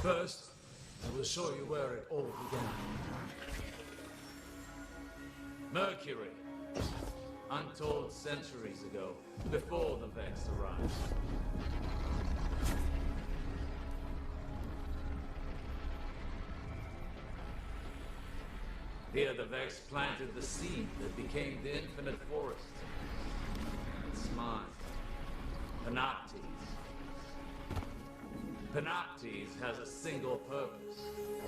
First, I will show you where it all began. Mercury. Untold centuries ago, before the Vex arrived. Here the Vex planted the seed that became the infinite forest. It's mine. Panoptes. Panoptes has a single purpose.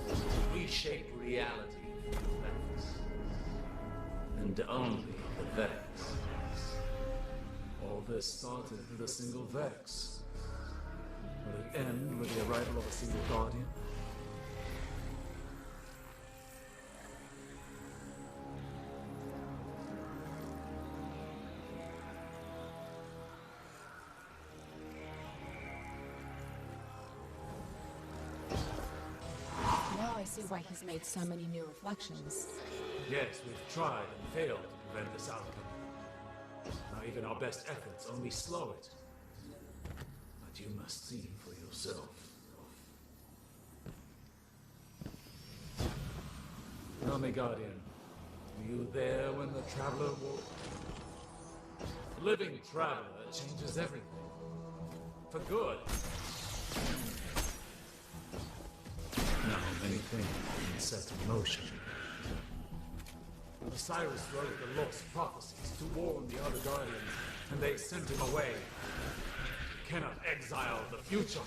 To reshape reality for the Vex. And only the Vex. All this started with a single Vex. Will it end with the arrival of a single Guardian? Now I see why he's made so many new reflections. Yes, we've tried and failed to prevent this outcome. Now even our best efforts only slow it. But you must see for yourself. Tell me, Guardian, were you there when the Traveler walked? A living Traveler changes everything. For good. Now many things have been set in motion. Osiris wrote the lost prophecies to warn the other Guardians, and they sent him away. You cannot exile the future.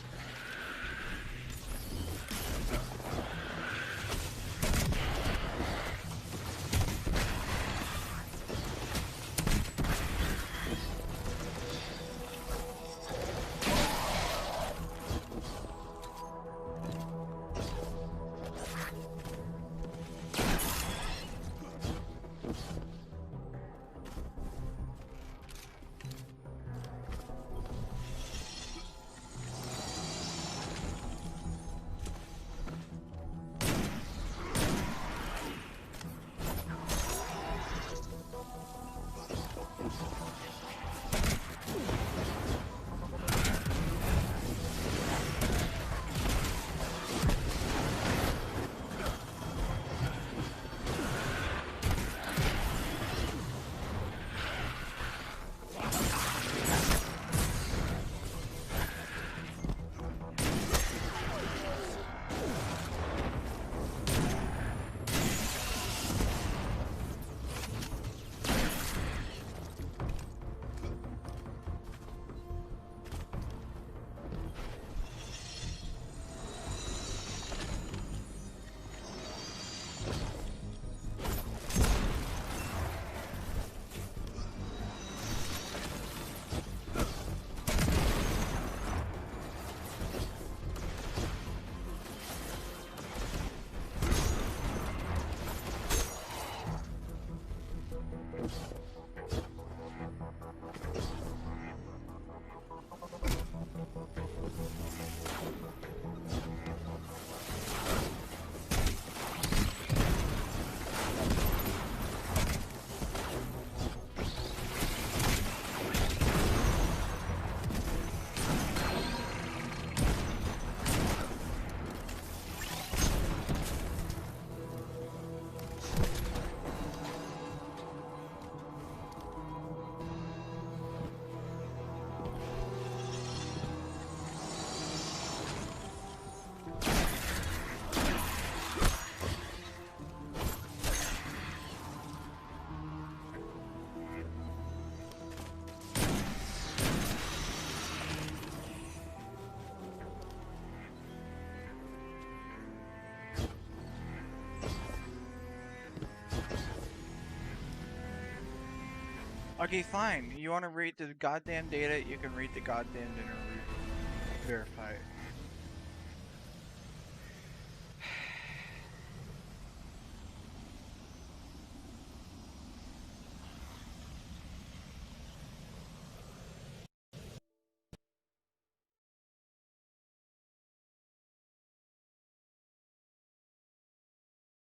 Okay, fine. You want to read the goddamn data? You can read the goddamn data. Verify it.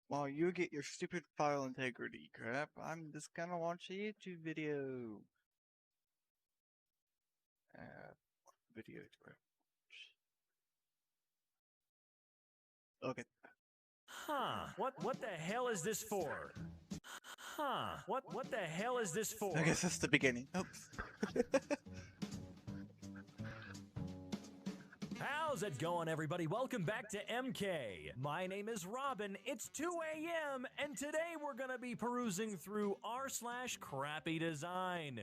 While you get your stupid file integrity crap, I'm just gonna watch a YouTube video. Video crap. Okay. Huh. What the hell is this for? Huh. What the hell is this for? I guess that's the beginning. Oops. How's it going, everybody? Welcome back to MK. My name is Robin. It's 2 a.m. and today we're gonna be perusing through r/crappy design.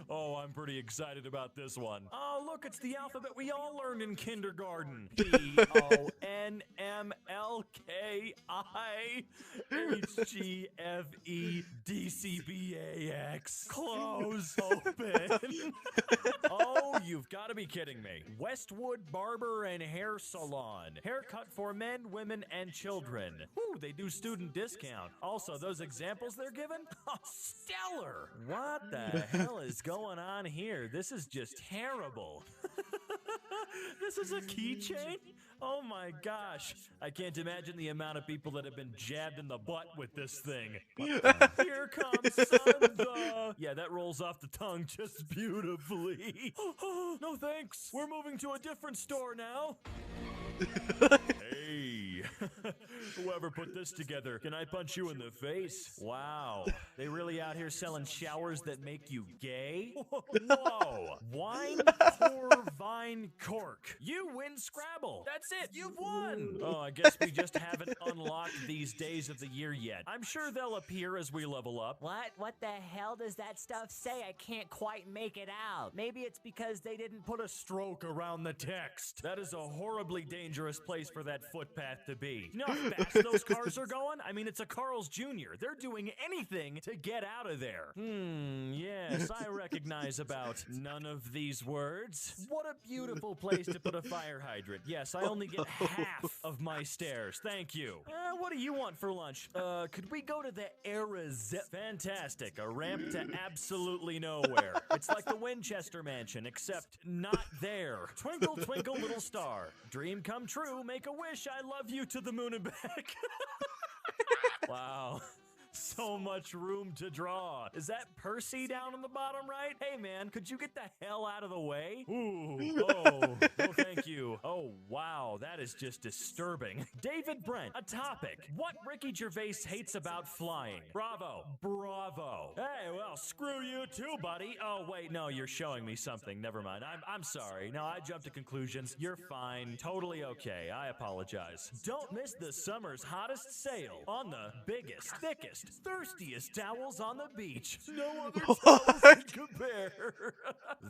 Oh, I'm pretty excited about this one. Oh, look, it's the alphabet we all learned in kindergarten. PONMLKIHGFEDCBAX. Close open. Oh, you've got to be kidding me. Westwood Barber and Hair Salon. Haircut for men, women, and children. Ooh, they do student discount. Also, those examples they're given? Oh, stellar! What the hell is going on here? This is just terrible. This is a keychain? Oh my gosh. I can't imagine the amount of people that have been jabbed in the butt with this thing. Here comes Santa. Yeah, that rolls off the tongue just beautifully. No thanks. We're moving to a different store now. Hey, whoever put this together, can I punch you in the face? Wow, they really out here selling showers that make you gay? Whoa, wine, pour, vine, cork. You win Scrabble. That's it, you've won. Oh, I guess we just haven't unlocked these days of the year yet. I'm sure they'll appear as we level up. What the hell does that stuff say? I can't quite make it out. Maybe it's because they didn't Put a stroke around the text. That is a horribly dangerous place for that footpath to be. You know how fast those cars are going? I mean, it's a Carl's Jr. They're doing anything to get out of there. Yes, I recognize about none of these words. What a beautiful place to put a fire hydrant. Yes, I only get half of my stairs. Thank you. What do you want for lunch? Could we go to the Arizip? Fantastic. A ramp to absolutely nowhere. It's like the Winchester Mansion, except not there. Twinkle, twinkle, little star. Dream come true. Make a wish. I love you to the moon and back. Wow. So much room to draw. Is that Percy down on the bottom right? Hey man, could you get the hell out of the way? Ooh, oh, no thank you. Oh wow, that is just disturbing. David Brent, a topic. What Ricky Gervais hates about flying. Bravo, bravo. Hey, well, screw you too, buddy. Oh wait, no, you're showing me something. Never mind. I'm sorry. No, I jumped to conclusions. You're fine. Totally okay. I apologize. Don't miss the summer's hottest sale on the biggest, thickest, thirstiest towels on the beach. No other towels can compare.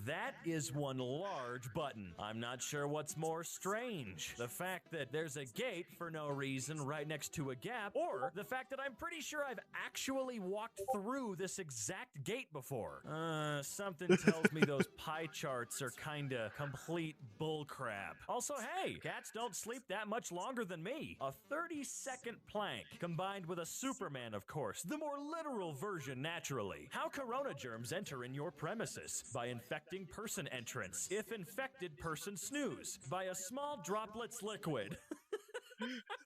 That is one large button. I'm not sure what's more strange. The fact that there's a gate for no reason right next to a gap, or the fact that I'm pretty sure I've actually walked through this exact gate before. Something tells me those pie charts are kinda complete bullcrap. Also, hey, cats don't sleep that much longer than me. A 30-second plank combined with a Superman, of course. The more literal version, naturally. How corona germs enter in your premises? By infecting person entrance. If infected, person snooze. By a small droplets liquid.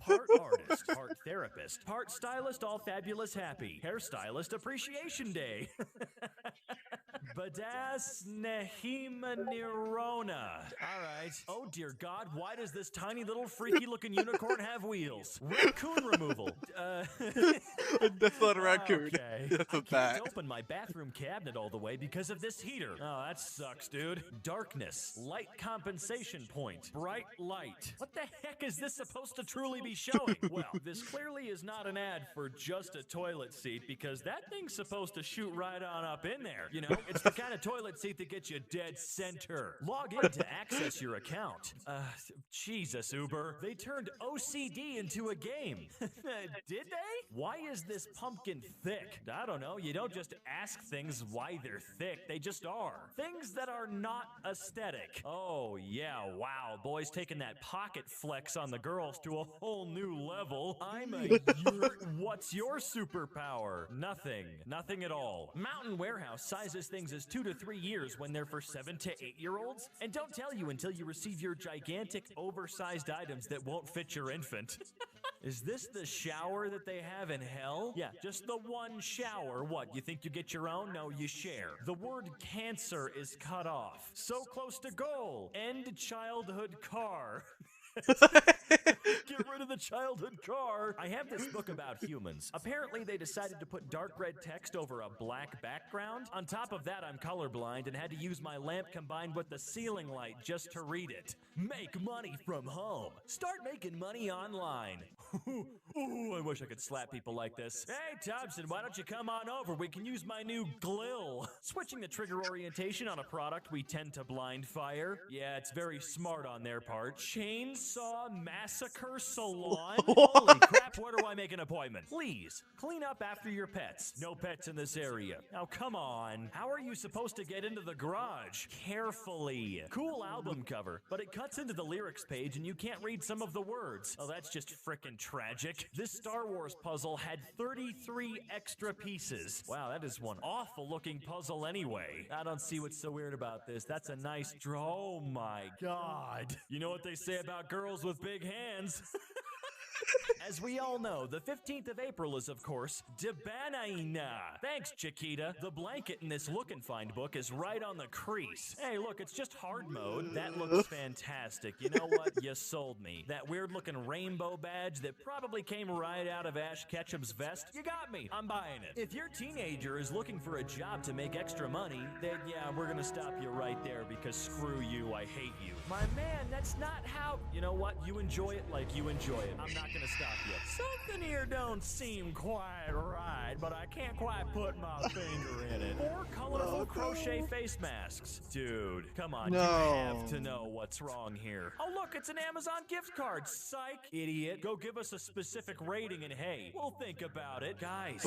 Part artist, part therapist, part stylist, all fabulous happy. Hairstylist appreciation day. Badass Nehima Nirona. Alright. Oh dear God, why does this tiny little freaky looking unicorn have wheels? Raccoon removal. That's not a raccoon. Okay. That's a I bat. can't open my bathroom cabinet all the way because of this heater. Oh, that sucks, dude. Darkness. Light compensation point. Bright light. What the heck is this supposed to truly be showing? Well, this clearly is not an ad for just a toilet seat because that thing's supposed to shoot right on up in there. You know, it's the kind of toilet seat that gets you dead center. Log in to access your account. Jesus, Uber. They turned OCD into a game. Did they? Why is this pumpkin thick? I don't know. You don't just ask things why they're thick. They just are. Things that are not aesthetic. Oh, yeah. Wow. Boys taking that pocket flex on the girls to a whole new level. I'm a What's your superpower? Nothing. Nothing at all. Mountain Warehouse sizes things as 2 to 3 years when they're for 7 to 8-year-olds, and don't tell you until you receive your gigantic, oversized items that won't fit your infant. Is this the shower that they have in hell? Yeah, just the one shower. What, you think you get your own? No, you share. The word cancer is cut off. So close to goal. End childhood car. Get rid of the childhood car. I have this book about humans. Apparently, they decided to put dark red text over a black background. On top of that, I'm colorblind and had to use my lamp combined with the ceiling light just to read it. Make money from home. Start making money online. Ooh, I wish I could slap people like this. Hey, Thompson, why don't you come on over? We can use my new Glill. Switching the trigger orientation on a product we tend to blind fire. Yeah, it's very smart on their part. Chainsaw Massacre Salon? Holy crap, where do I make an appointment? Please, clean up after your pets. No pets in this area. Now, come on. How are you supposed to get into the garage? Carefully. Cool album cover, but it cuts into the lyrics page and you can't read some of the words. Oh, that's just frickin' tragic. This Star Wars puzzle had 33 extra pieces. Wow, that is one awful looking puzzle anyway. I don't see what's so weird about this. That's a nice draw. Oh my god. You know what they say about girls with big hands? As we all know, the 15th of April is, of course, Debanaina. Thanks, Chiquita. The blanket in this Look and Find book is right on the crease. Hey, look, it's just hard mode. That looks fantastic. You know what? You sold me. That weird-looking rainbow badge that probably came right out of Ash Ketchum's vest, you got me. I'm buying it. If your teenager is looking for a job to make extra money, then yeah, we're gonna stop you right there because screw you, I hate you. My man, that's not how... You know what? You enjoy it like you enjoy it. I'm not gonna stop you. Something here don't seem quite right, but I can't quite put my finger in it. 4 colorful crochet face masks. Dude, come on, you have to know what's wrong here. Oh look, it's an Amazon gift card. Psych, idiot. Go give us a specific rating and hey, we'll think about it. Guys,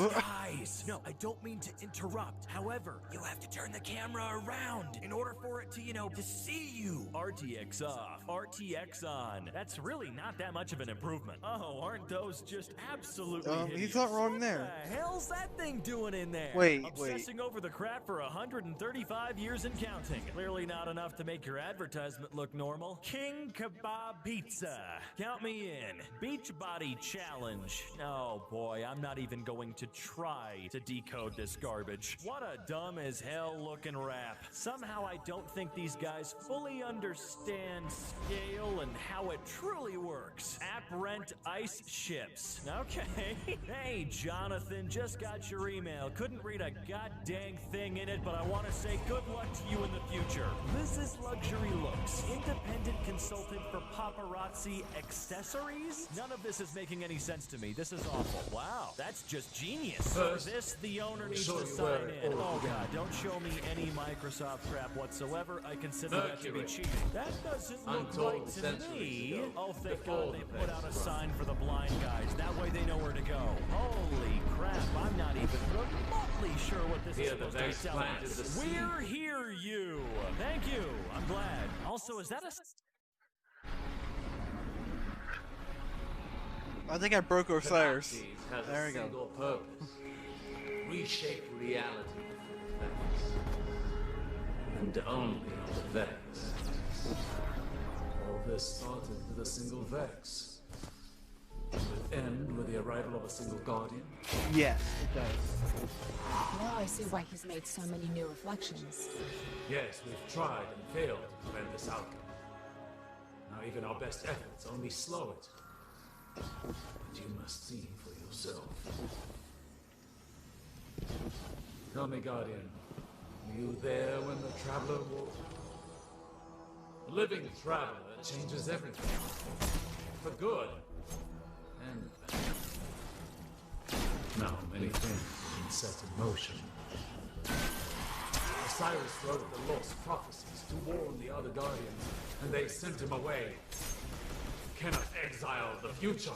no, I don't mean to interrupt. However, you have to turn the camera around in order for it to, to see you. RTX off, RTX on. That's really not that much of an improvement. Oh, aren't those just absolutely hideous? He's not wrong there. What the hell's that thing doing in there? Wait. Obsessing over the crap for 135 years and counting. Clearly not enough to make your advertisement look normal. King Kebab Pizza. Count me in. Beach Body Challenge. Oh boy, I'm not even going to try to decode this garbage. What a dumb as hell looking rap. Somehow I don't think these guys fully understand scale and how it truly works. App rent ice ships. Okay. Hey, Jonathan, just got your email. Couldn't read a goddamn thing in it, but I want to say good luck to you in the future. This is Luxury Looks, independent consultant for paparazzi accessories? None of this is making any sense to me. This is awful. Wow, that's just genius. For this, the owner needs to sign in. Oh god, don't show me any Microsoft crap whatsoever. I consider that to be cheating. That doesn't look right to me. Oh, thank god they put out a sign for the blind guys. That way they know where to go. Holy crap, I'm not even remotely sure what this is supposed to be telling us. We're here, you. Thank you. I'm glad. Also, is that a... I think I broke Osiris. There we go. Single purpose. Reshape reality for Vex. And only of the Vex. All this started with a single Vex. Will it end with the arrival of a single Guardian? Yes, it does. Now I see why he's made so many new reflections. Yes, we've tried and failed to prevent this outcome. Now even our best efforts only slow it. But you must see for yourself. Tell me, Guardian, were you there when the Traveler walked? A living Traveler changes everything. For good. And bad. Now many things have been set in motion. Osiris wrote the lost prophecies to warn the other Guardians, and they sent him away. You cannot exile the future.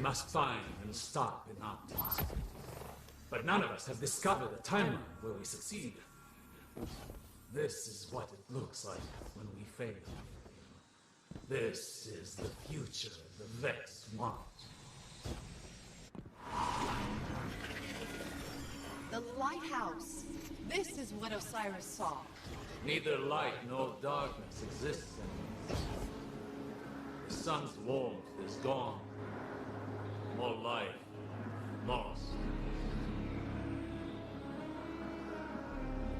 must find and stop Inoptics. But none of us have discovered a timeline where we succeed. This is what it looks like when we fail. This is the future the Vex want. The lighthouse. This is what Osiris saw. Neither light nor darkness exists anymore. The sun's warmth is gone. More life lost.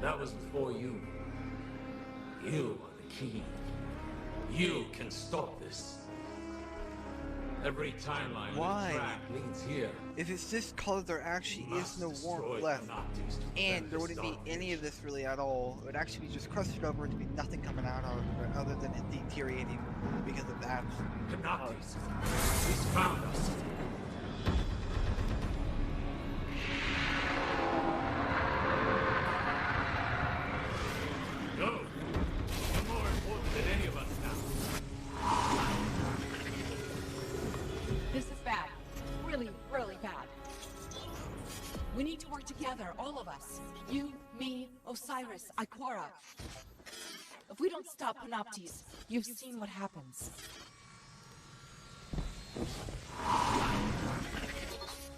That was before you. You are the key. You can stop this. Every timeline Why? we track leads here. If it's just cause there actually is no warmth left, and there wouldn't be any of this really at all, it would actually be just crusted over and there'd be nothing coming out of it other than it deteriorating because of that. Panoptes, he's found us. Go. You're more important than any of us now. This is bad. Really, really bad. We need to work together, all of us. You, me, Osiris, Ikora. If we don't stop Panoptes, you've seen what happens.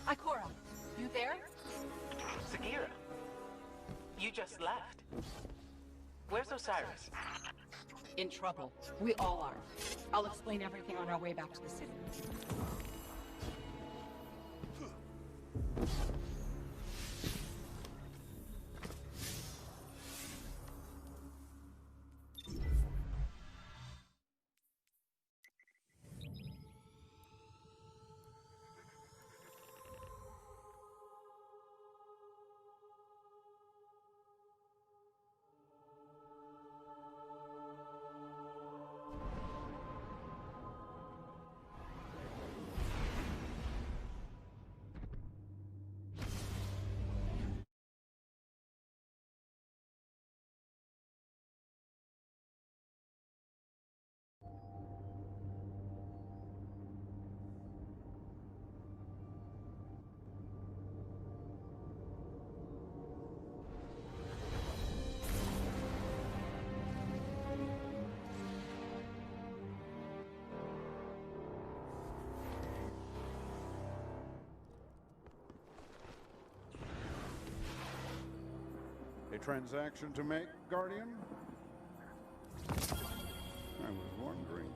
Ikora, you there? Sagira, you just left. Where's Osiris? In trouble. We all are. I'll explain everything on our way back to the city. A transaction to make, Guardian? I was wondering.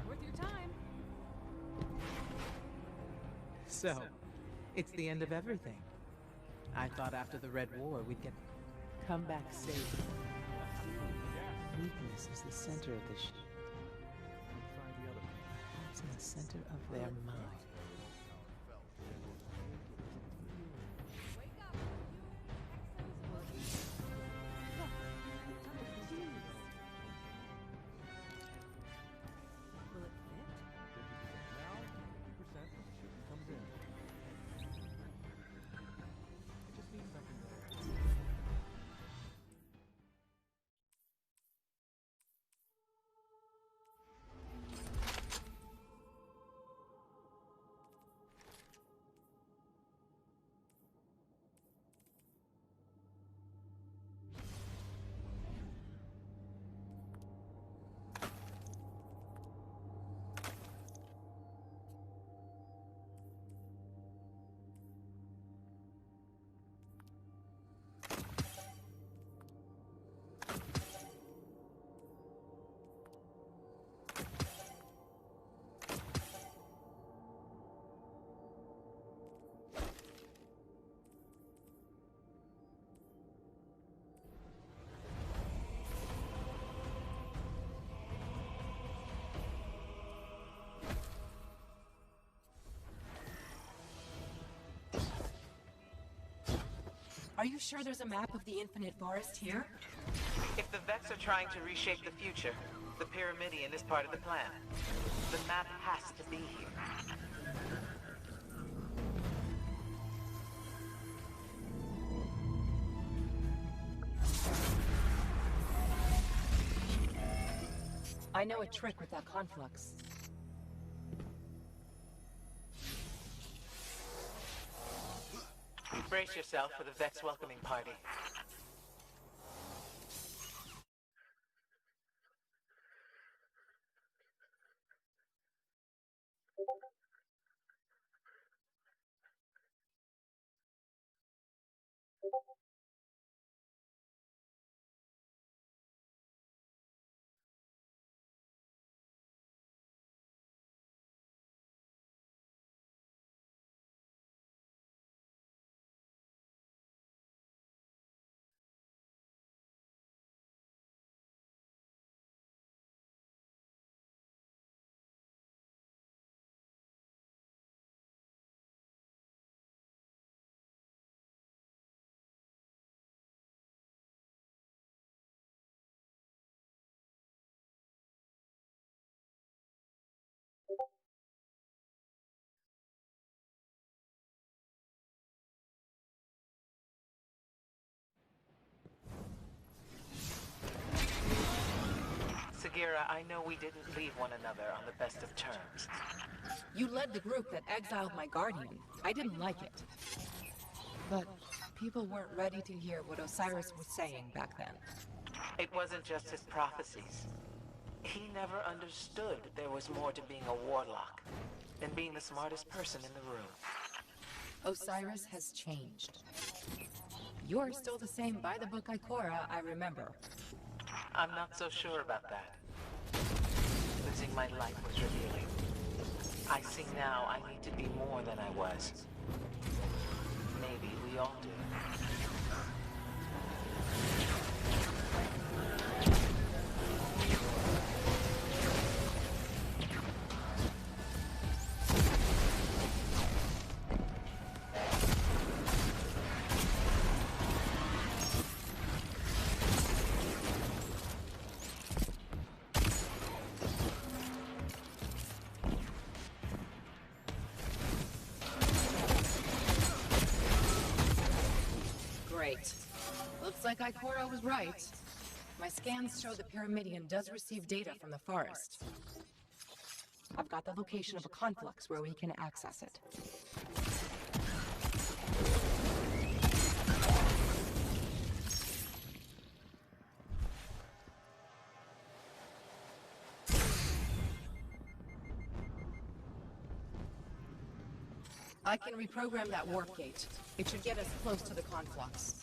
Worth your time. So, it's the end of everything. I thought after the Red War we'd get come back safe. Weakness is the center of the ship. It's in the center of their mind. Are you sure there's a map of the Infinite Forest here? If the Vex are trying to reshape the future, The Pyramidion is part of the plan. The map has to be here. I know a trick with that conflux. Brace yourself for the Vex welcoming party. Sagira, I know we didn't leave one another on the best of terms. You led the group that exiled my guardian. I didn't like it. But people weren't ready to hear what Osiris was saying back then. It wasn't just his prophecies. He never understood there was more to being a warlock than being the smartest person in the room. Osiris has changed. You're still the same by-the-book Ikora I remember. I'm not so sure about that. Losing my life was revealing. I see now I need to be more than I was. Maybe we all do. Great. Looks like Ikora was right. My scans show the Pyramidion does receive data from the forest. I've got the location of a conflux where we can access it. I can reprogram that warp gate. It should get us close to the conflux.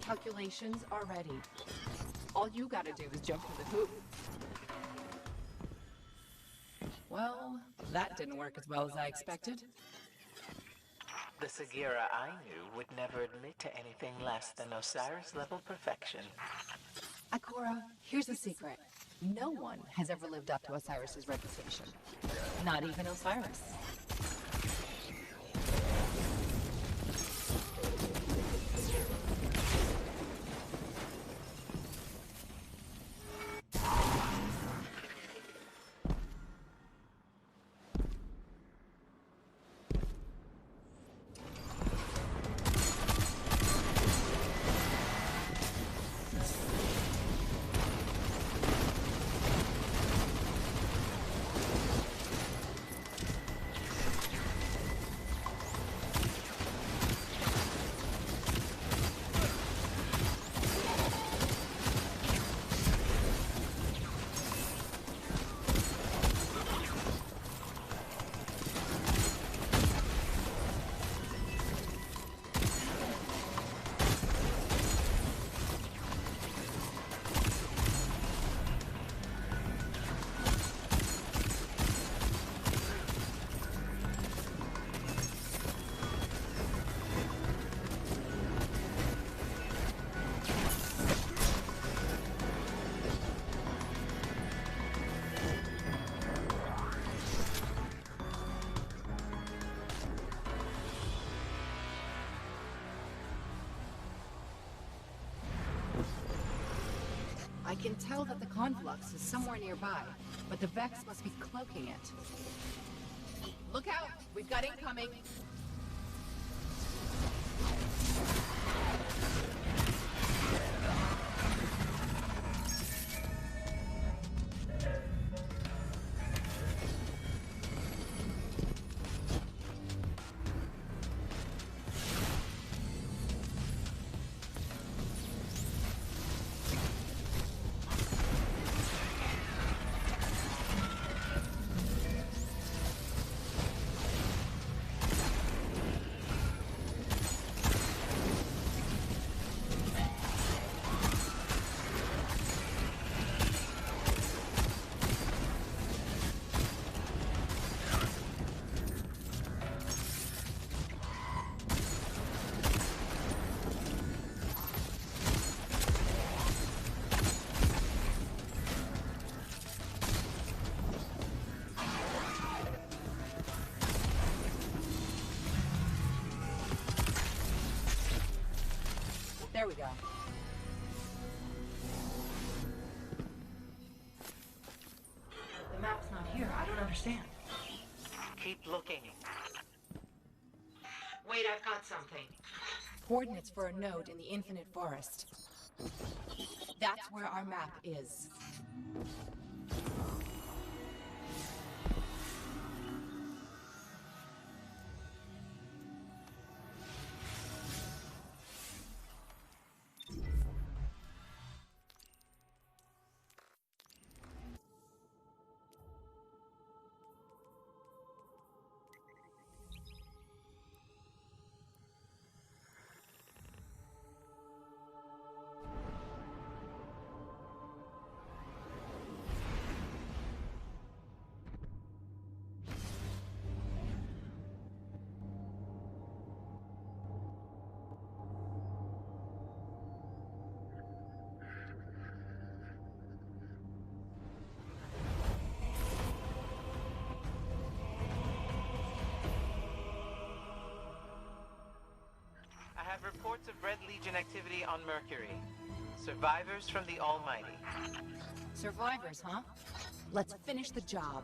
Calculations are ready. All you gotta do is jump through the hoop. Well, that didn't work as well as I expected. The Sagira I knew would never admit to anything less than Osiris-level perfection. Ikora, here's the secret. No one has ever lived up to Osiris's reputation. Not even Osiris. can tell that the Conflux is somewhere nearby, but the Vex must be cloaking it. Look out! We've got incoming! There we go. The map's not here. I don't understand. Keep looking. Wait, I've got something. Coordinates for a node in the Infinite Forest. That's where our map is. I have reports of Red Legion activity on Mercury. Survivors from the Almighty. Survivors, huh? Let's finish the job.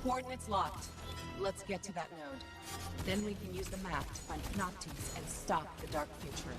Coordinates locked. Let's get to that node. Then we can use the map to find Panoptes and stop the Dark Future.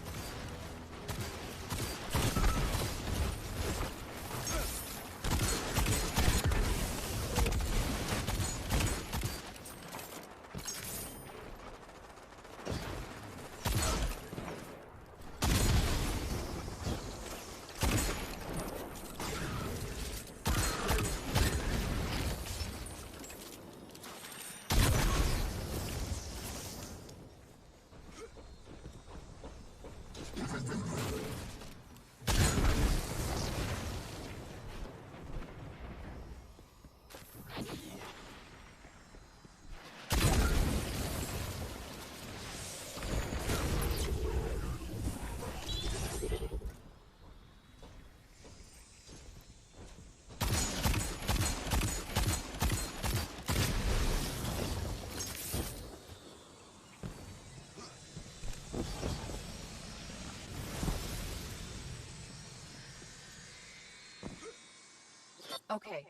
Okay,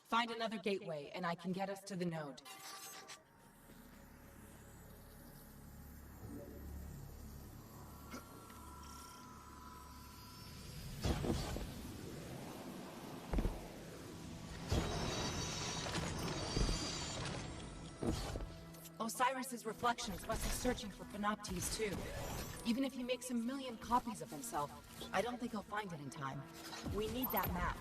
find another gateway and I can get us to the node. Osiris's reflections must be searching for Panoptes too. Even if he makes a million copies of himself, I don't think he'll find it in time. We need that map.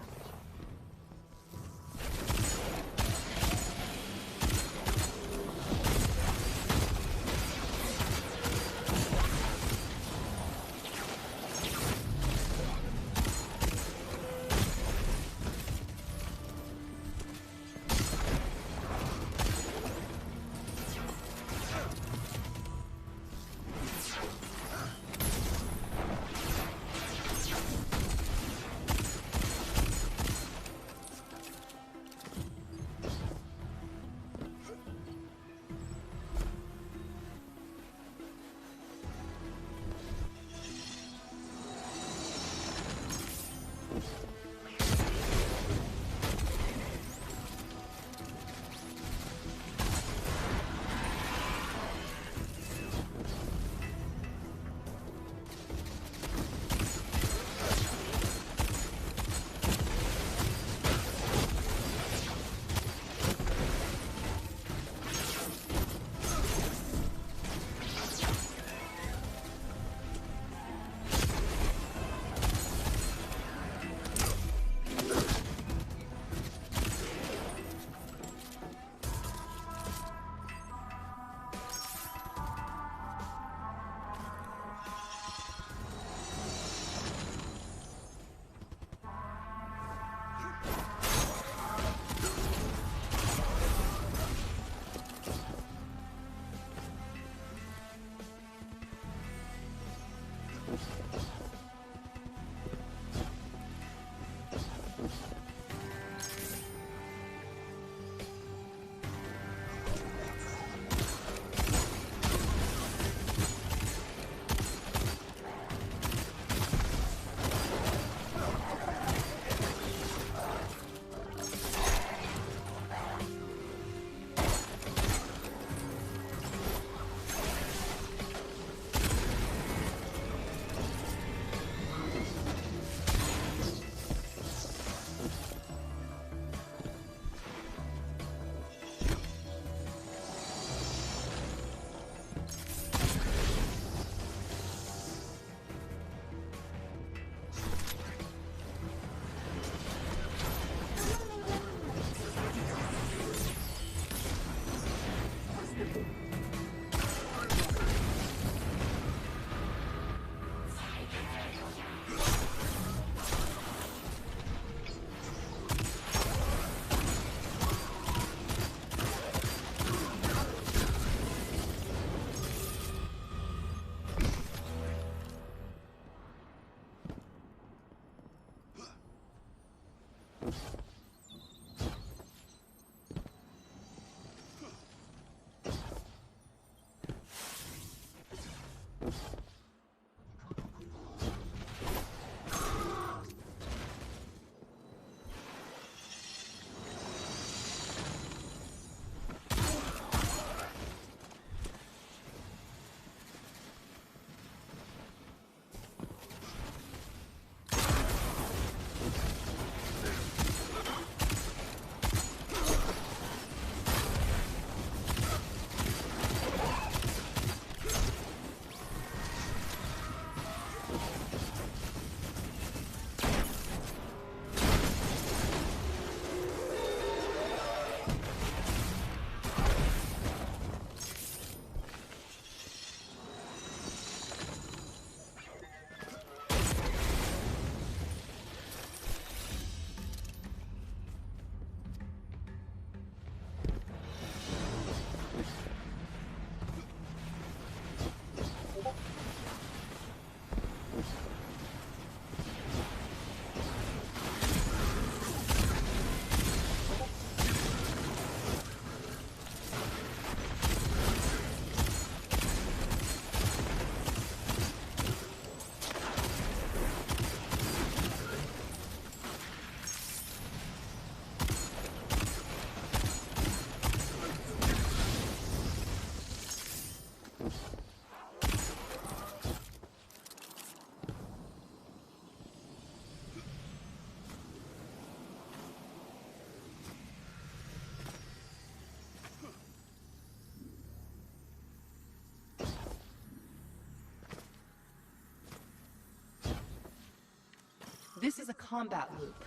This is a combat loop.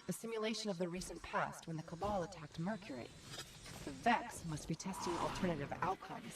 A simulation of the recent past when the Cabal attacked Mercury. The Vex must be testing alternative outcomes.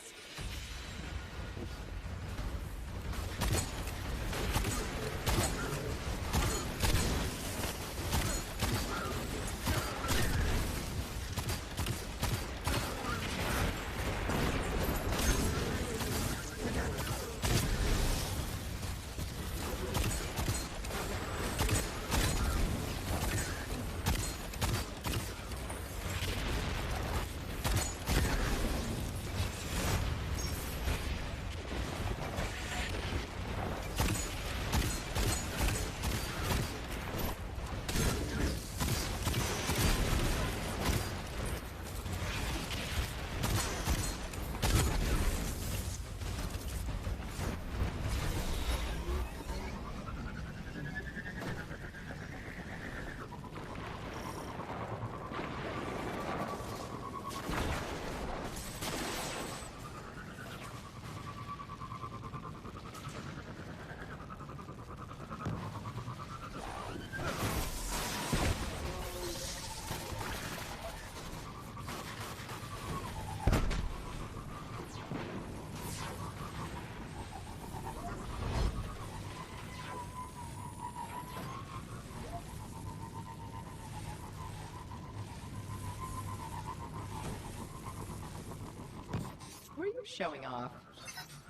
Were you showing off?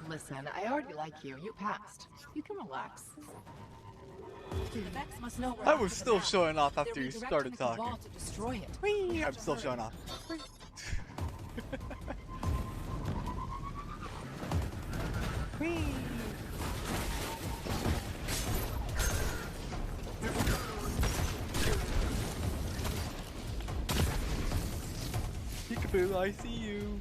Listen, I already like you. You passed. You can relax. The Vex must know we're I after was the still map. showing off after They're you redirecting started the Cabal talking. to destroy it. Whee! We have I'm to still hurry. showing off. Whee! Peekaboo, I see you.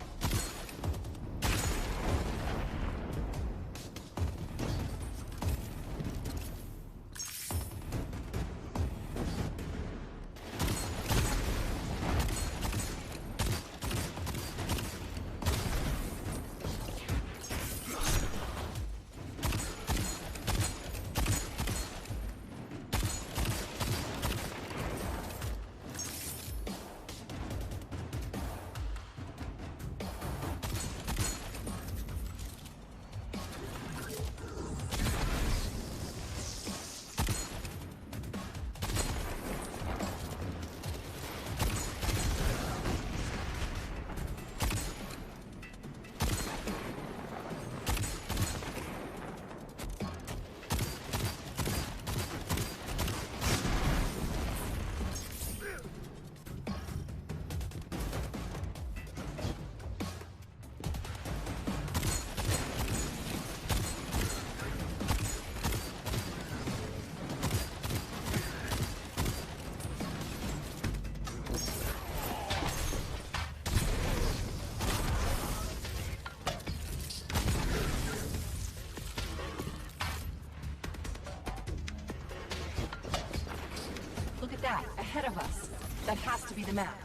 Look at that, ahead of us. That has to be the map.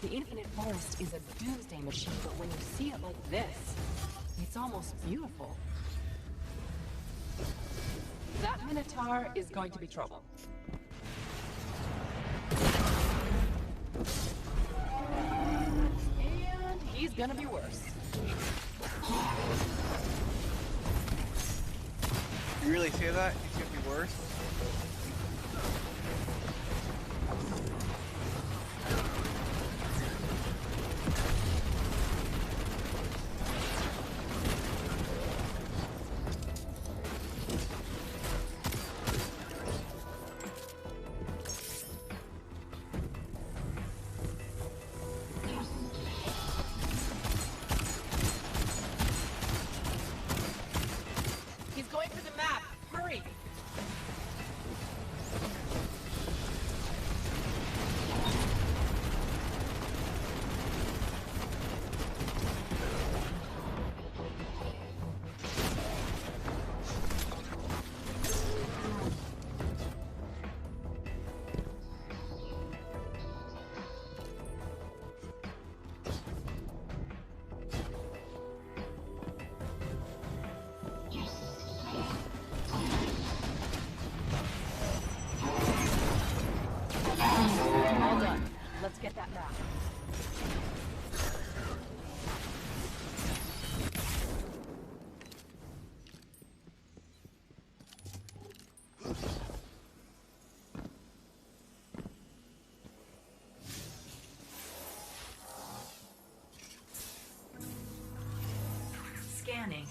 The Infinite Forest is a doomsday machine, but when you see it like this, it's almost beautiful. That Minotaur is going to be trouble. And he's gonna be worse. You really say that? It's gonna be worse? He's going for the map. Hurry! that map. Scanning.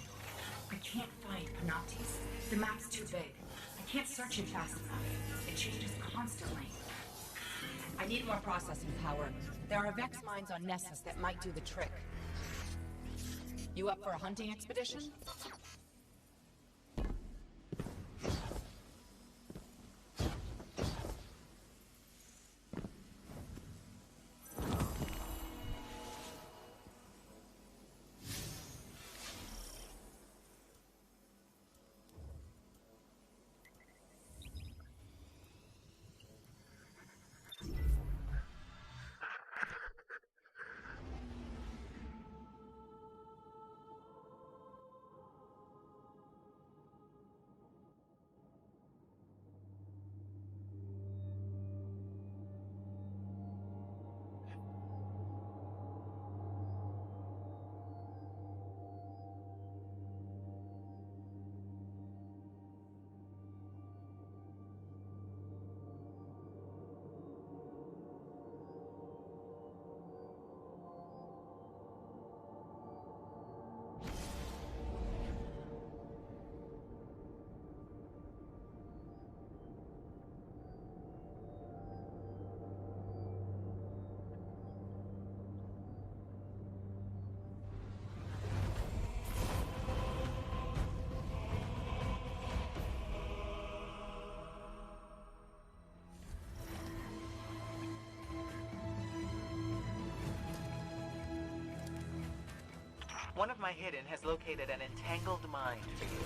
I can't find Panoptes. The map's too big. I can't search it fast enough. It changes constantly. I need more processing power. There are Vex mines on Nessus that might do the trick. You up for a hunting expedition? One of my hidden has located an entangled mind for you.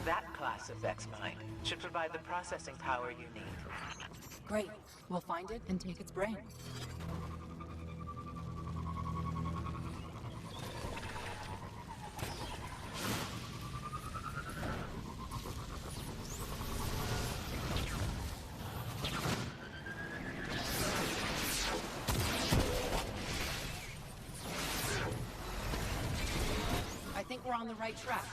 That class of Vex mind should provide the processing power you need. Great. We'll find it and take its brain. I think we're on the right track.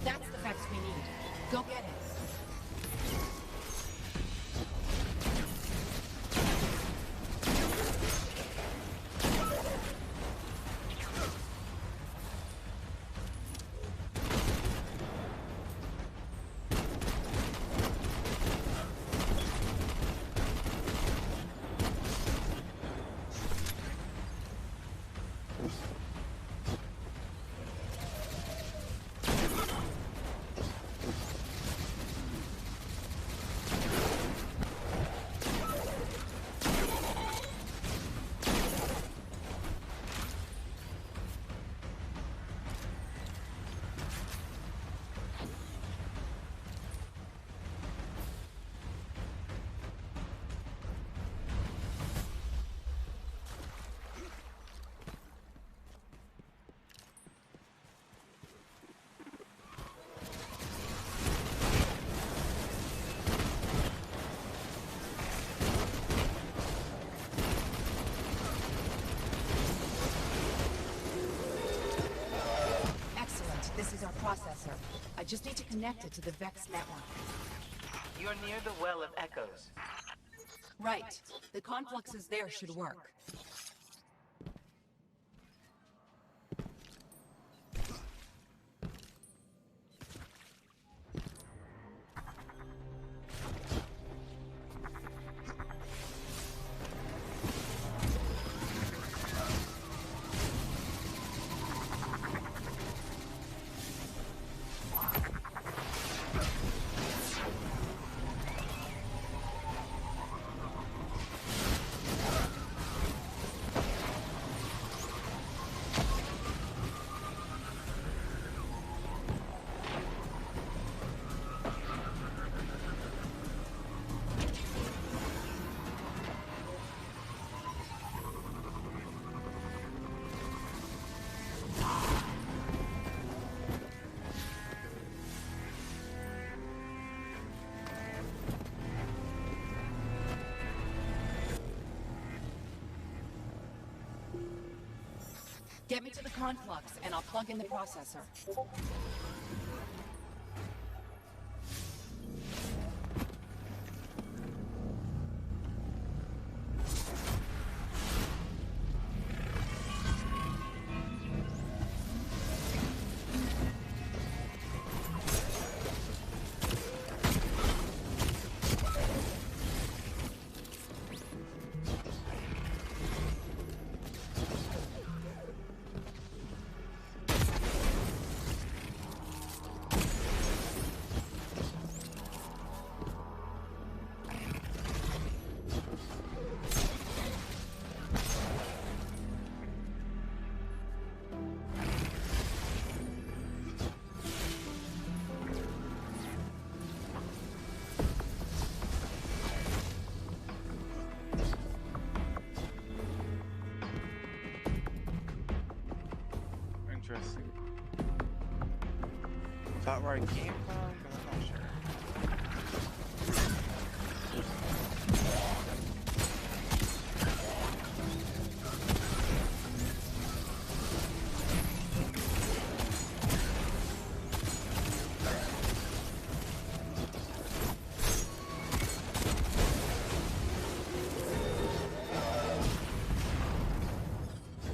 That's the Vex we need. Go get it. This is our processor. I just need to connect it to the Vex network. You're near the Well of Echoes. Right. The confluxes there should work. Get me to the conflux, and I'll plug in the processor. Interesting. Is that where I came from? But I'm not sure.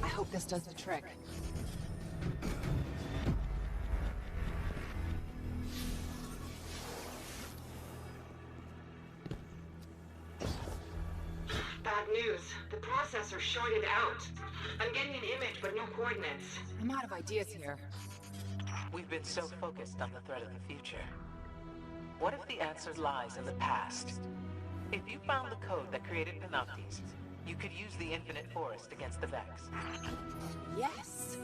I hope this does the trick. Bad news. The processor shorted out. I'm getting an image, but no coordinates. I'm out of ideas here. We've been so focused on the threat of the future. What if the answer lies in the past? If you found the code that created Panoptes, you could use the Infinite Forest against the Vex. Yes!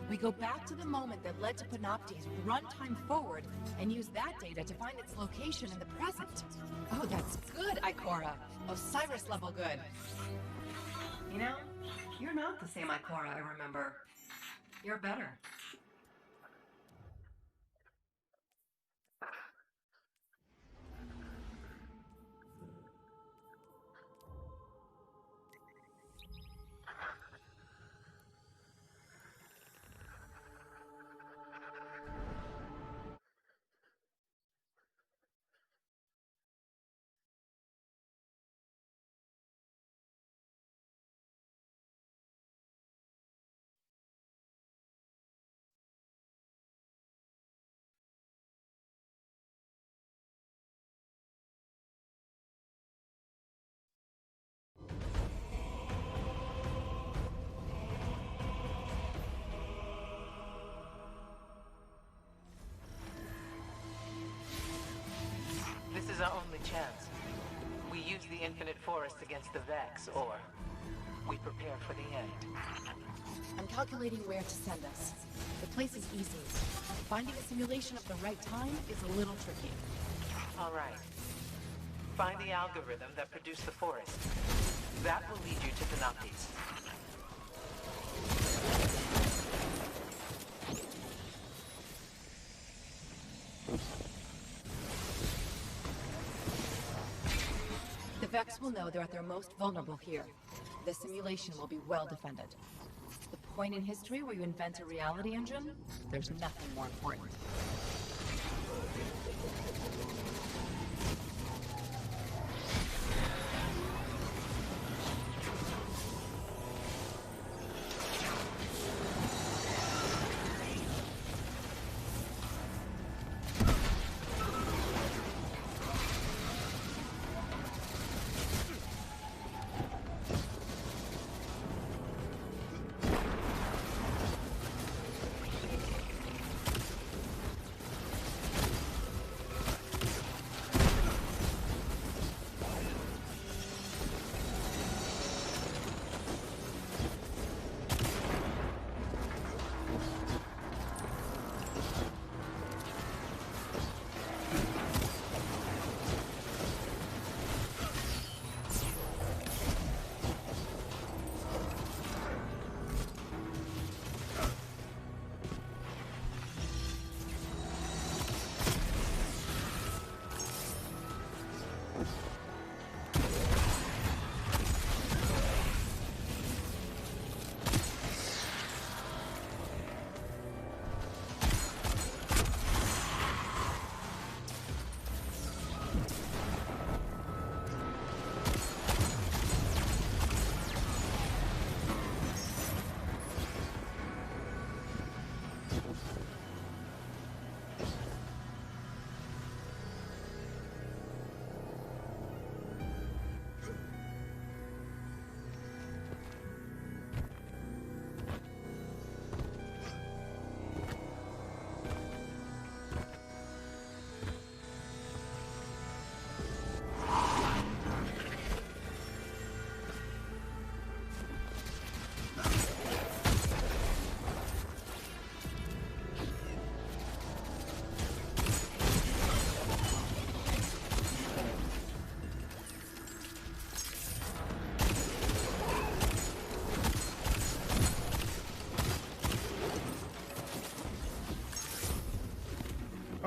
We go back to the moment that led to Panoptes, run time forward, and use that data to find its location in the present. Oh, that's good, Ikora. Osiris level good. You know, you're not the same Ikora I remember. You're better. This is our only chance. We use the Infinite Forest against the Vex, or we prepare for the end. I'm calculating where to send us. The place is easy. Finding a simulation of the right time is a little tricky. All right. Find the algorithm that produced the forest. That will lead you to Panoptes. The Vex will know they're at their most vulnerable here. The simulation will be well defended. The point in history where you invent a reality engine, there's nothing more important.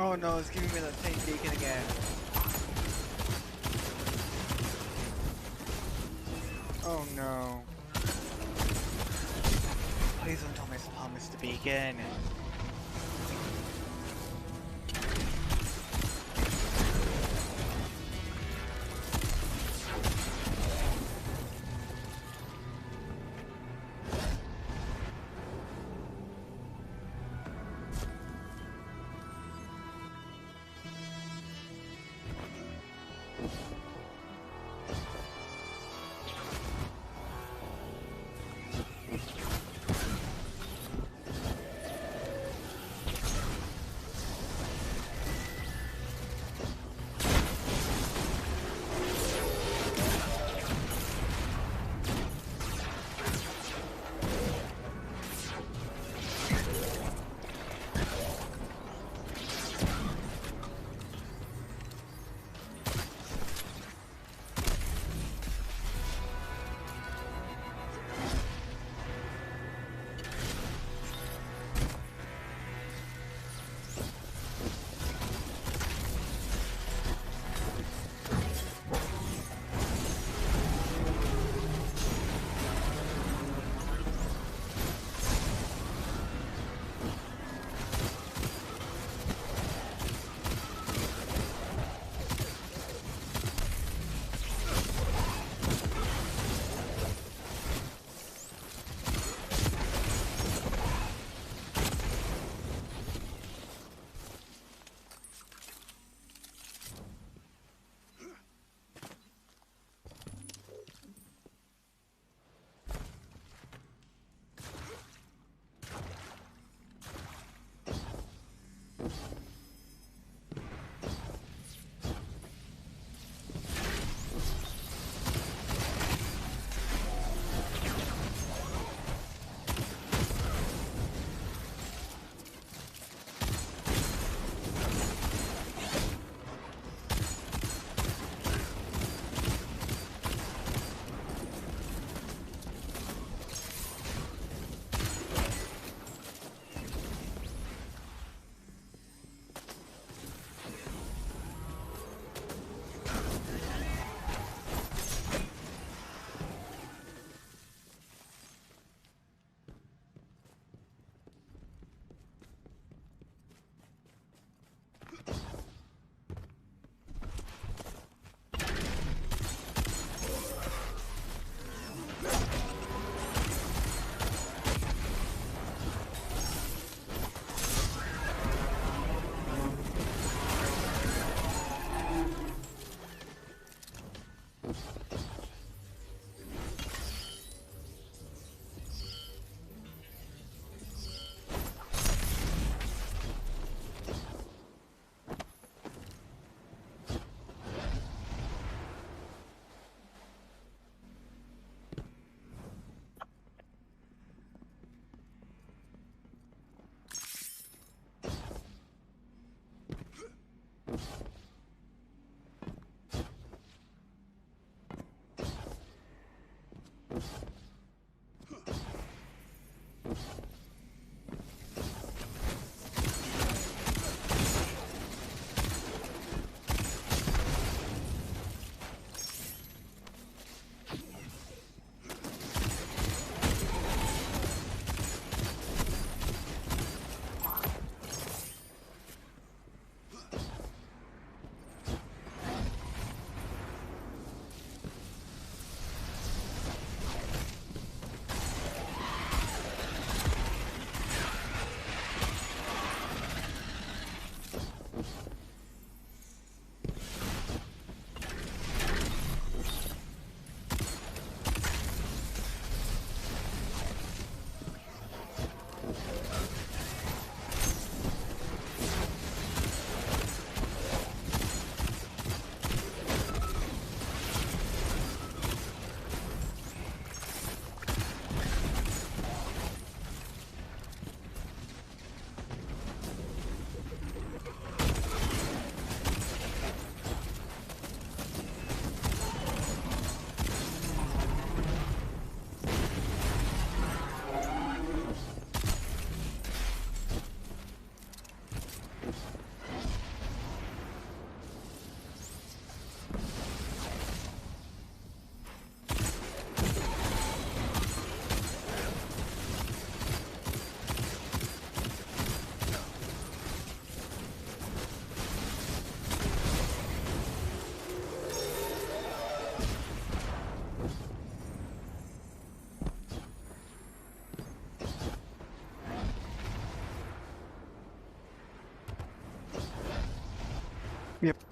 Oh no, it's giving me that same beacon again. Oh no. Please don't tell me Spawn missed the beacon.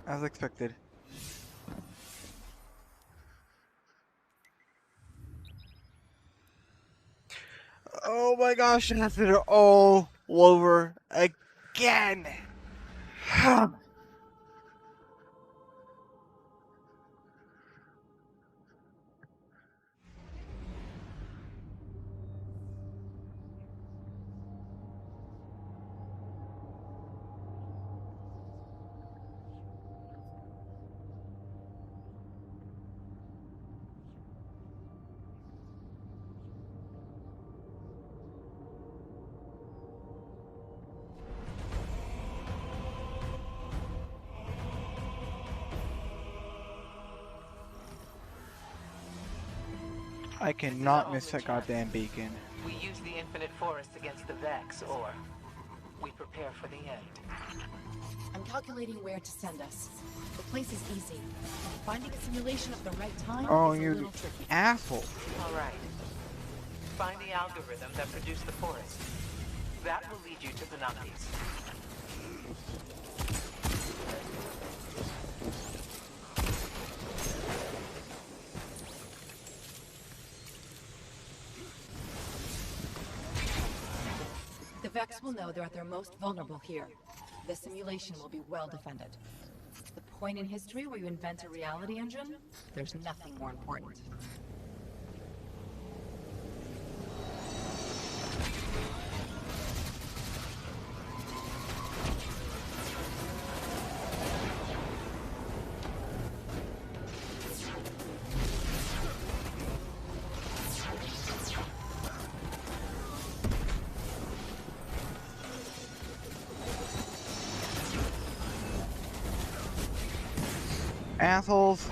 As expected. Oh my gosh, I have to do it all over again. I cannot miss that goddamn beacon. We use the infinite forest against the Vex, or we prepare for the end. I'm calculating where to send us. The place is easy. Finding a simulation of the right time is a little tricky. Asshole. All right. Find the algorithm that produced the forest. That will lead you to Panoptes. The Vex will know they're at their most vulnerable here. The simulation will be well defended. The point in history where you invent a reality engine, there's nothing more important. Assholes.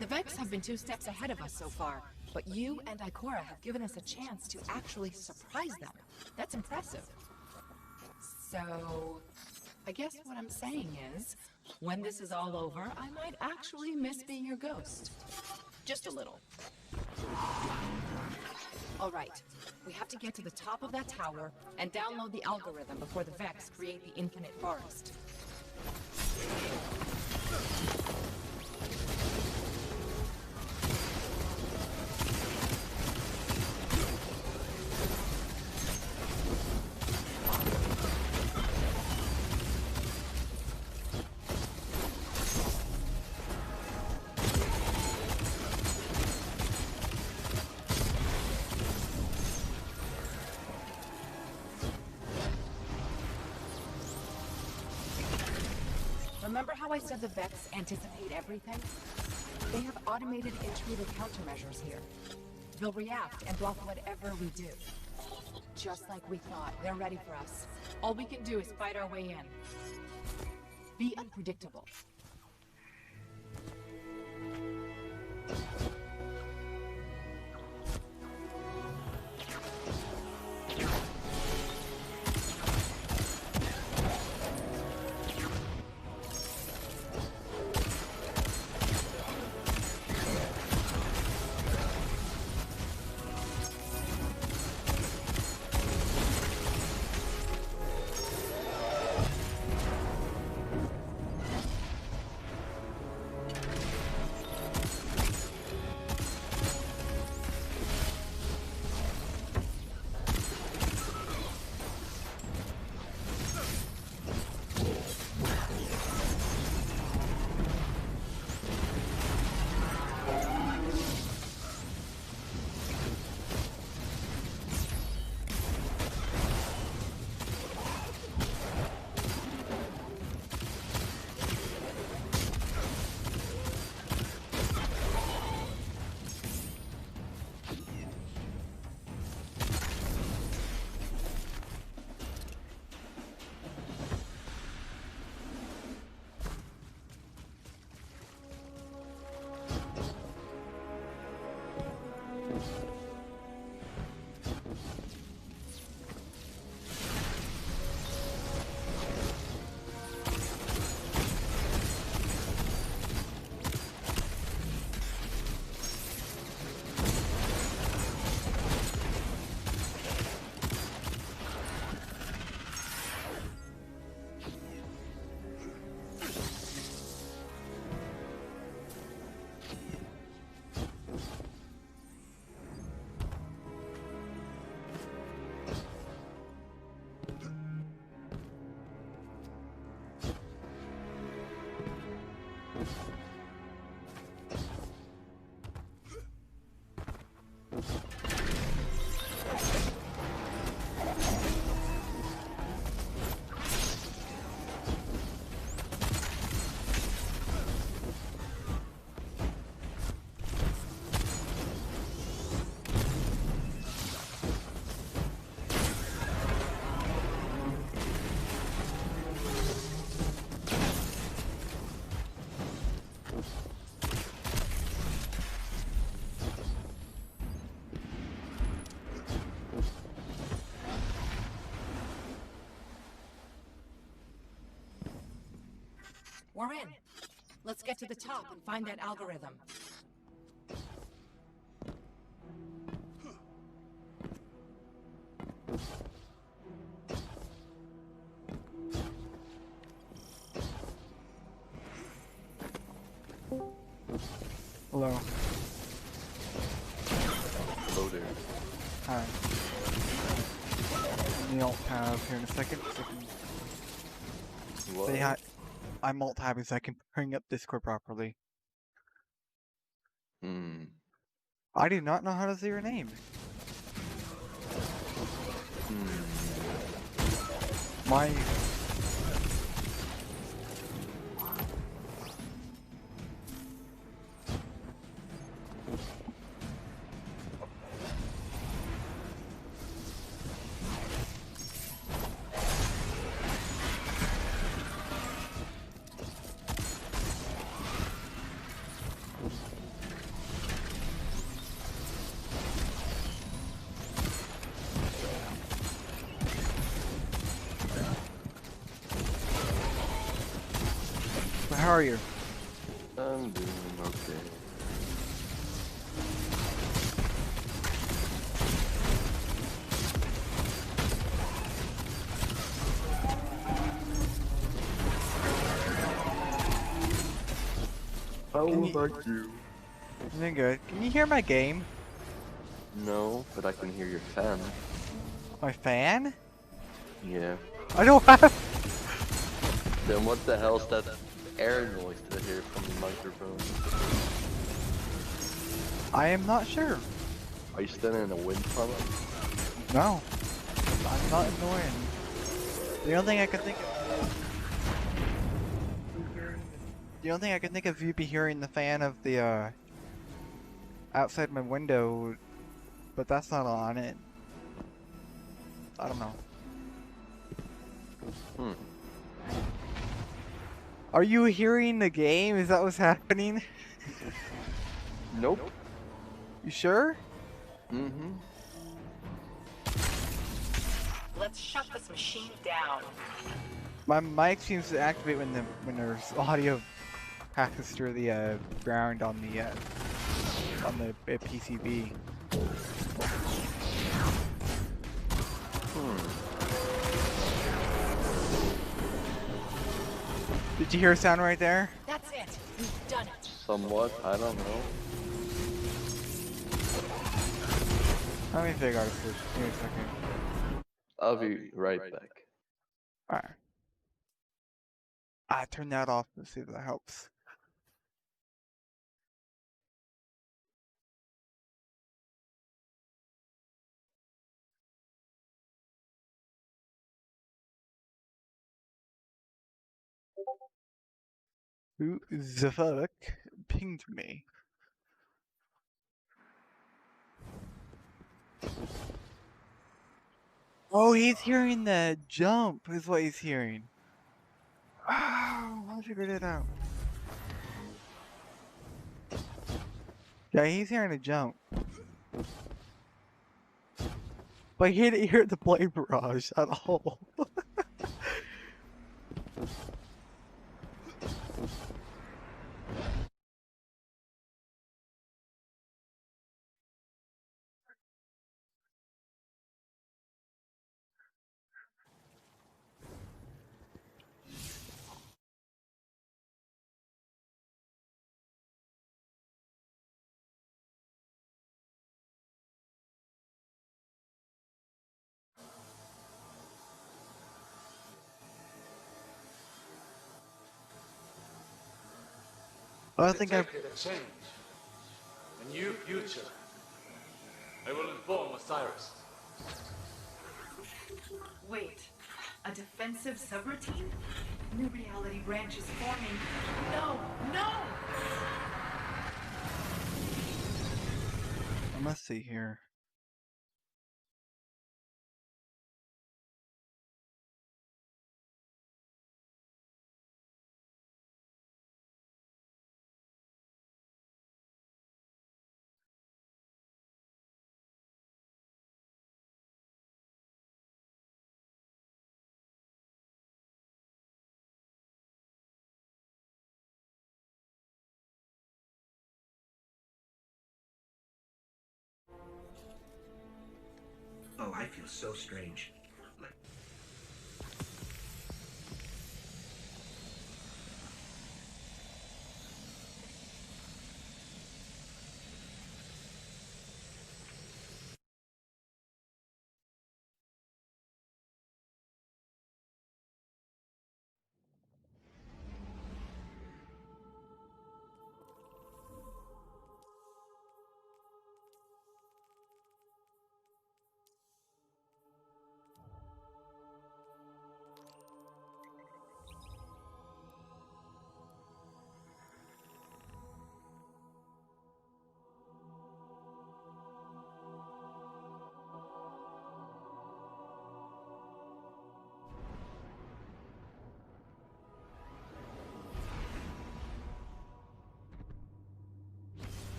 The Vex have been 2 steps ahead of us so far, but you and Ikora have given us a chance to actually surprise them. That's impressive. So, I guess what I'm saying is, when this is all over, I might actually miss being your ghost. Just a little. All right, we have to get to the top of that tower and download the algorithm before the Vex create the infinite forest. Remember how I said the Vex anticipate everything? They have automated intruder countermeasures here. They'll react and block whatever we do. Just like we thought, they're ready for us. All we can do is fight our way in. Be unpredictable. We're in. Let's get to the top and find that algorithm. Hello. Hello there. Hi. The alt tab here in a second. What? Say hi. I'm alt tabbing so I can bring up Discord properly. Hmm. I do not know how to say your name. My how are you? I'm doing okay. How about you? I'm doing good. Can you hear my game? No, but I can hear your fan. My fan? Yeah. I don't have. Then what the hell's that air noise to hear from the microphone? I am not sure. Are you standing in a wind tunnel? No. I'm not annoying. The only thing I can think of. The only thing I can think of you'd be hearing the fan of the outside my window, but that's not on it. I don't know. Hmm. Are you hearing the game? Is that what's happening? Nope. You sure? Mm-hmm. Let's shut this machine down. My mic seems to activate when there's audio passes through the ground on the PCB. Did you hear a sound right there? That's it. We've done it. Somewhat, I don't know. Let me figure out a switch. Give me a second. I'll be right back. Alright. I turn that off. Let's see if that helps. Who the fuck pinged me? Oh, he's hearing the jump is what he's hearing. Oh, I figured it out. Yeah, he's hearing a jump. But he didn't hear the blade barrage at all. I think I've... detected a change. A new future. I will inform Osiris. Wait, a defensive subroutine? New reality branch is forming. No, no! I must see here. Oh, I feel so strange. Like...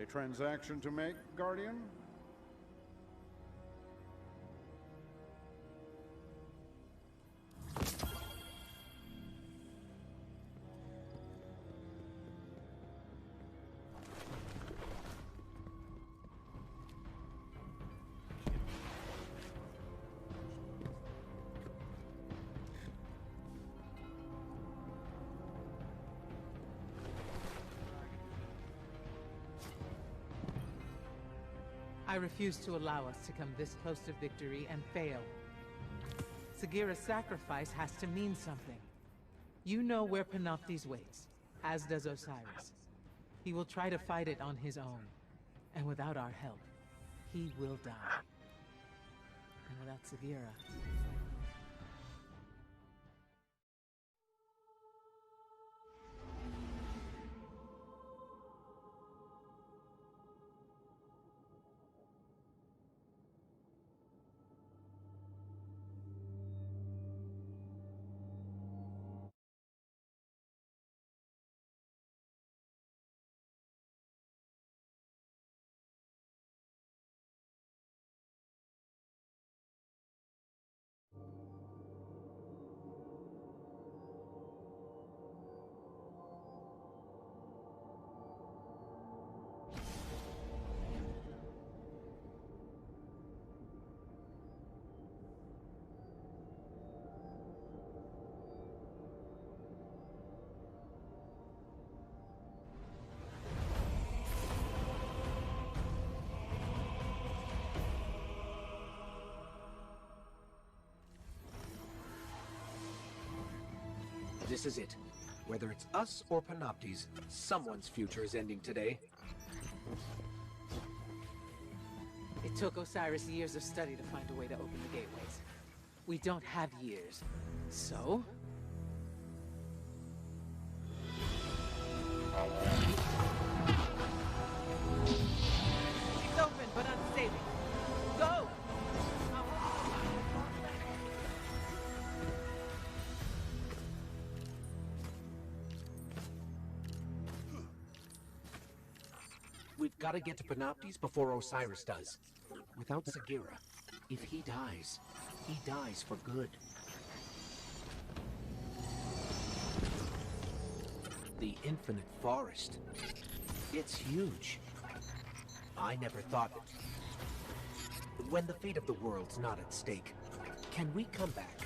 A transaction to make, Guardian? I refuse to allow us to come this close to victory and fail. Sagira's sacrifice has to mean something. You know where Panoptes waits, as does Osiris. He will try to fight it on his own, and without our help, he will die. And without Sagira... This is it. Whether it's us or Panoptes, someone's future is ending today. It took Osiris years of study to find a way to open the gateways. We don't have years. So? It's open, but unstable. Go! We've got to get to Panoptes before Osiris does. Without Sagira, if he dies for good. The Infinite Forest. It's huge. I never thought it. When the fate of the world's not at stake, can we come back?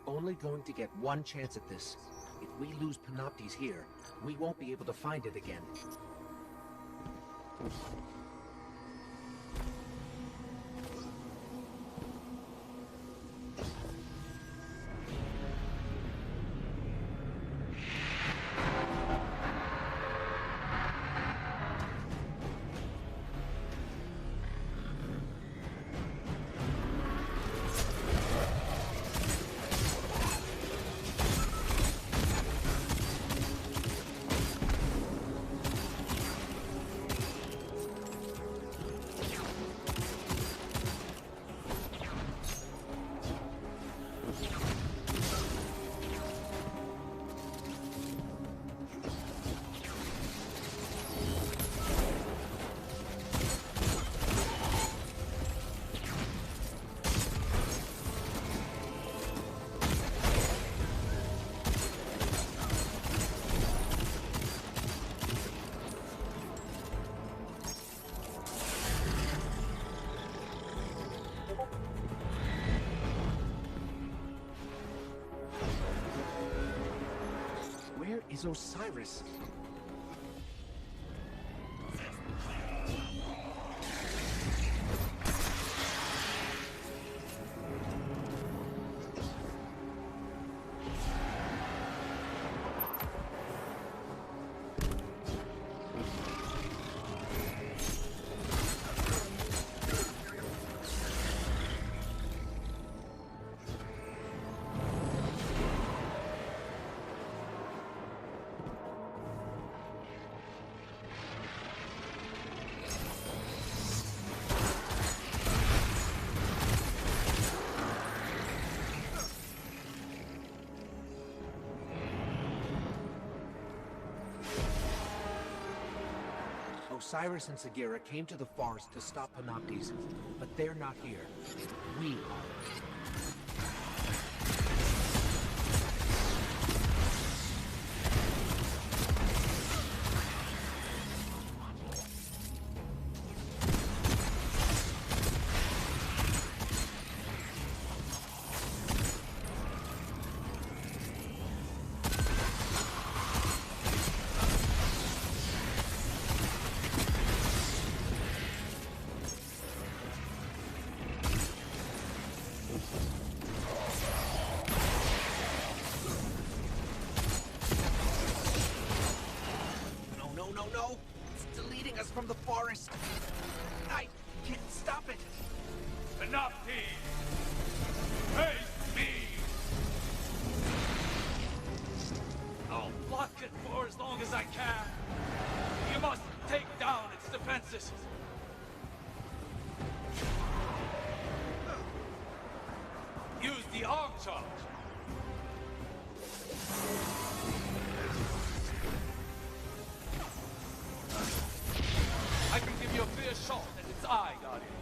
only going to get one chance at this. If we lose Panoptes here, we won't be able to find it again. Where is Osiris? Osiris and Sagira came to the forest to stop Panoptes, but they're not here. We are. No! It's deleting us from the forest! I can't stop it! Panoptes! Face me! I'll block it for as long as I can. You must take down its defenses. Use the arm charge. I can give you a clear shot at its eye, Guardian.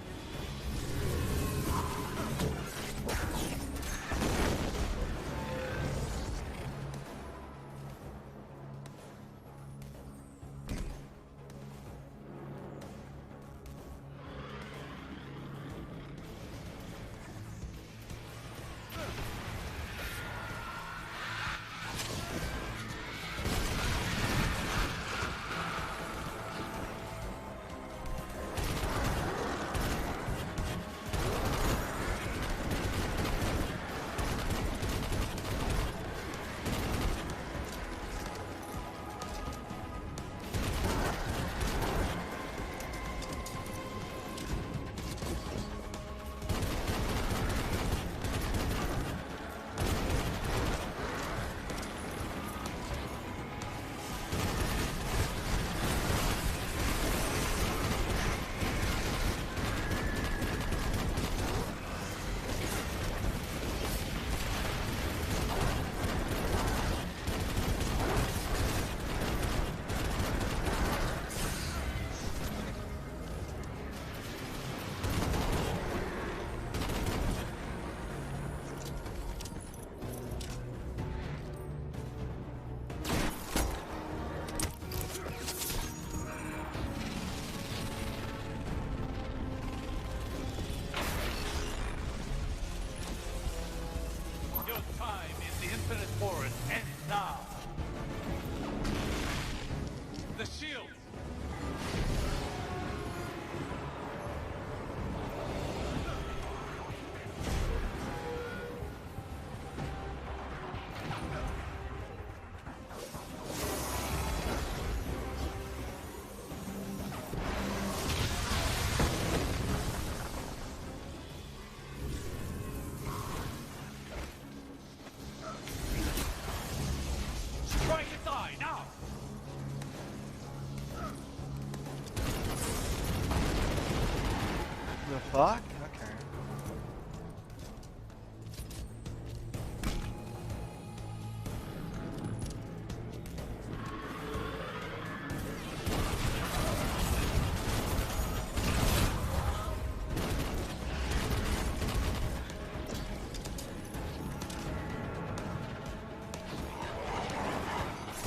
The fuck? Okay.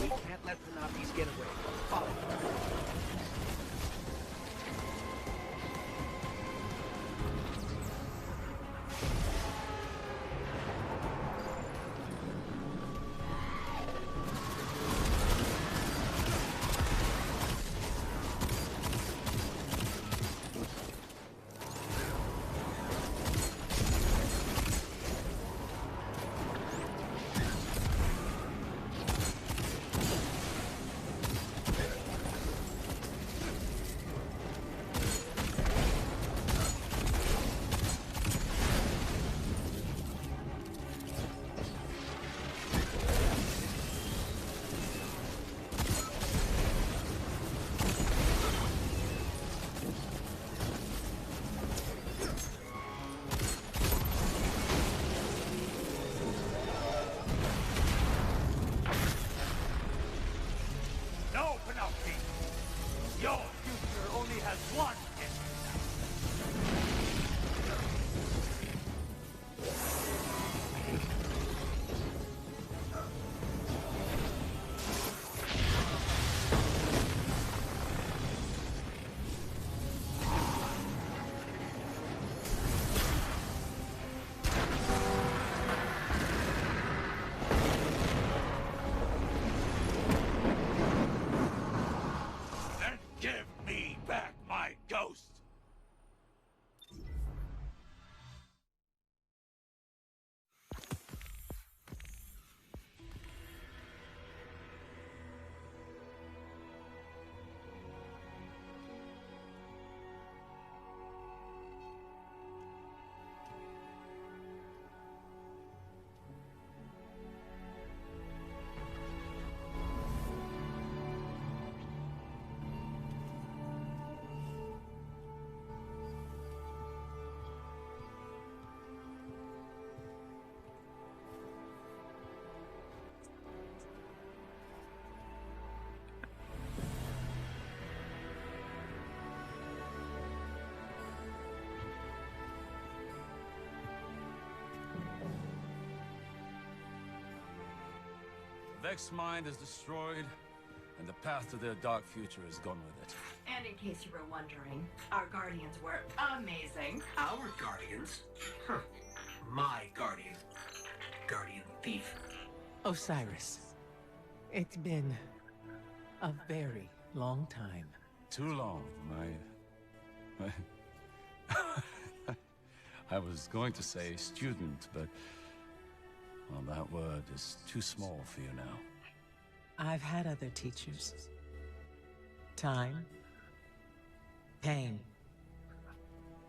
We can't let Panoptes get away. Follow. No, Penelope! Your future only has one destiny. Then give me back my ghost! Vex's mind is destroyed, and the path to their dark future is gone with it. And in case you were wondering, our guardians were amazing. Our guardians? Huh. My guardian. Guardian thief. Osiris, it's been a very long time. Too long, I was going to say student, but... well, that word is too small for you now. I've had other teachers. Time. Pain.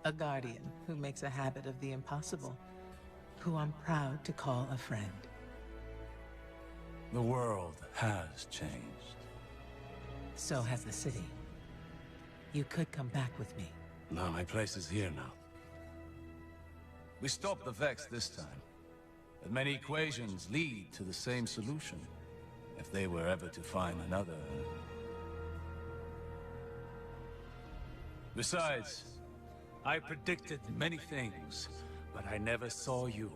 A guardian who makes a habit of the impossible, who I'm proud to call a friend. The world has changed. So has the city. You could come back with me. No, my place is here now. We stopped the Vex this time. But many equations lead to the same solution. If they were ever to find another... Besides, I predicted many things, but I never saw you.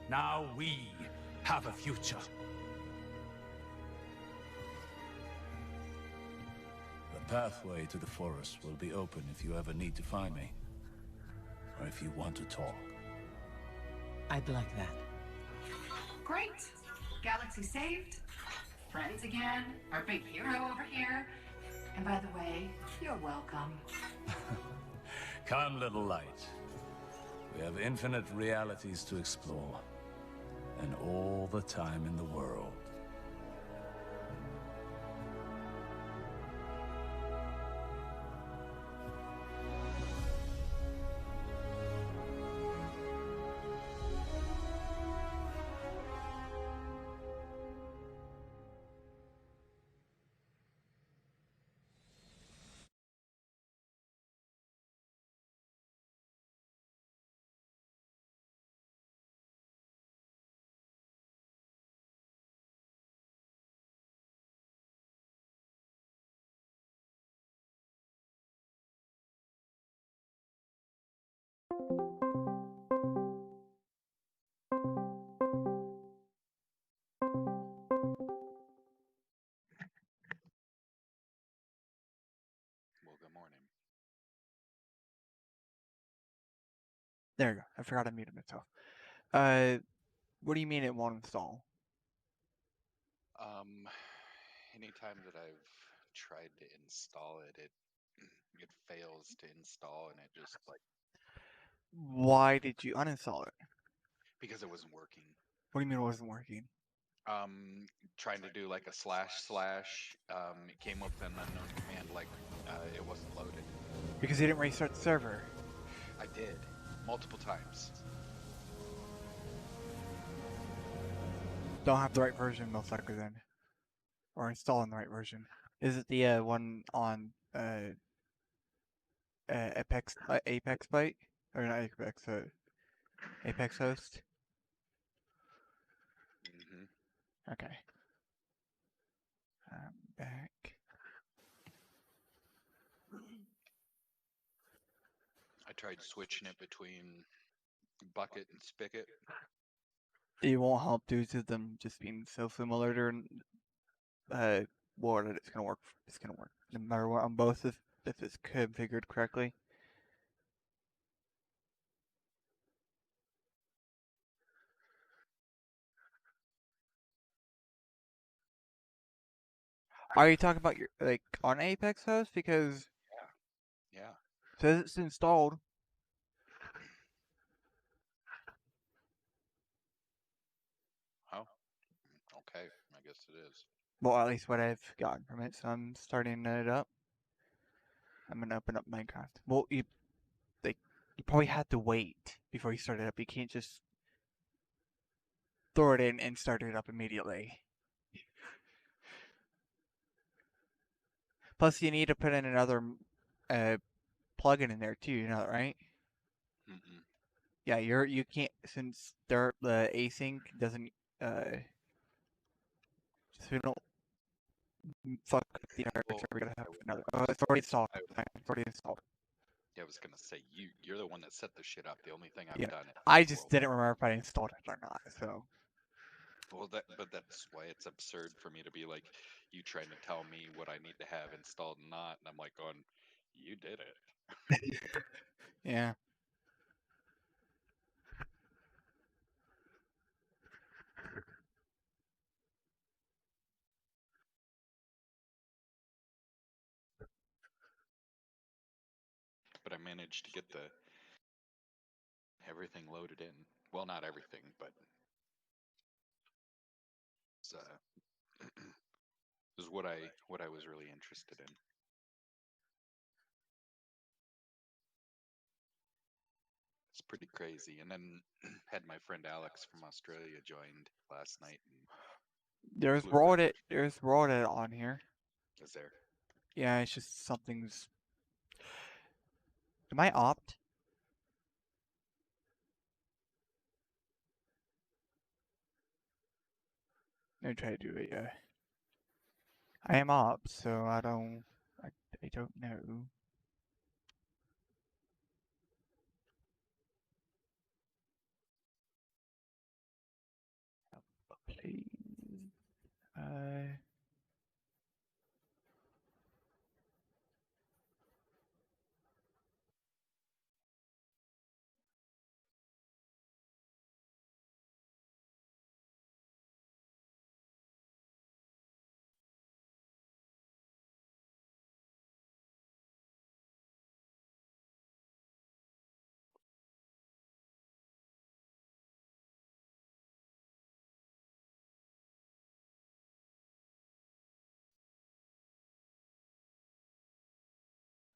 Now we have a future. The pathway to the forest will be open if you ever need to find me. Or if you want to talk. I'd like that. Great. Galaxy saved. Friends again. Our big hero over here. And by the way, you're welcome. Come, little light. We have infinite realities to explore. And all the time in the world. Well, good morning. There you go. I forgot I muted myself. What do you mean it won't install? Anytime that I've tried to install it, it fails to install, and it just like Why did you uninstall it? because it wasn't working. What do you mean it wasn't working? Trying to do like a slash, it came up with an unknown command, like it wasn't loaded. Because you didn't restart the server. I did multiple times. Don't have the right version, most likely then, or installing the right version. Is it the one on Apex Byte, or not Apex, Apex host? Okay. I'm back. I tried switching it between Bucket and Spigot. It won't help due to them just being so similar to Ward. It's gonna work. It's gonna work no matter what on both if it's configured correctly. Are you talking about your like on Apex host? Because yeah, it says it's installed. Oh, okay. I guess it is. Well, at least what I've gotten from it. So I'm starting it up. I'm gonna open up Minecraft. Well, you probably had to wait before you start it up. You can't just throw it in and start it up immediately. Plus, you need to put in another plugin in there too. You know that, right? Mm-mm. Yeah, you can't since the async doesn't so we don't fuck up the entire server. We gotta have another. Oh, it's already installed. It's already installed. Yeah, I was gonna say you're the one that set the shit up. The only thing I've Yeah, done it. I just didn't remember if I installed it or not. So. Well, but that's why it's absurd for me to be like, you trying to tell me what I need to have installed and not, and I'm like going, you did it. Yeah. But I managed to get everything loaded in. Well, not everything, but it's, is what I was really interested in. It's pretty crazy. And then had my friend Alex from Australia joined last night. And There's raw edit on here. Is there? Yeah, it's just something's. Am I opt? Let me try to do it. Yeah. I am opt, so I don't know. Please.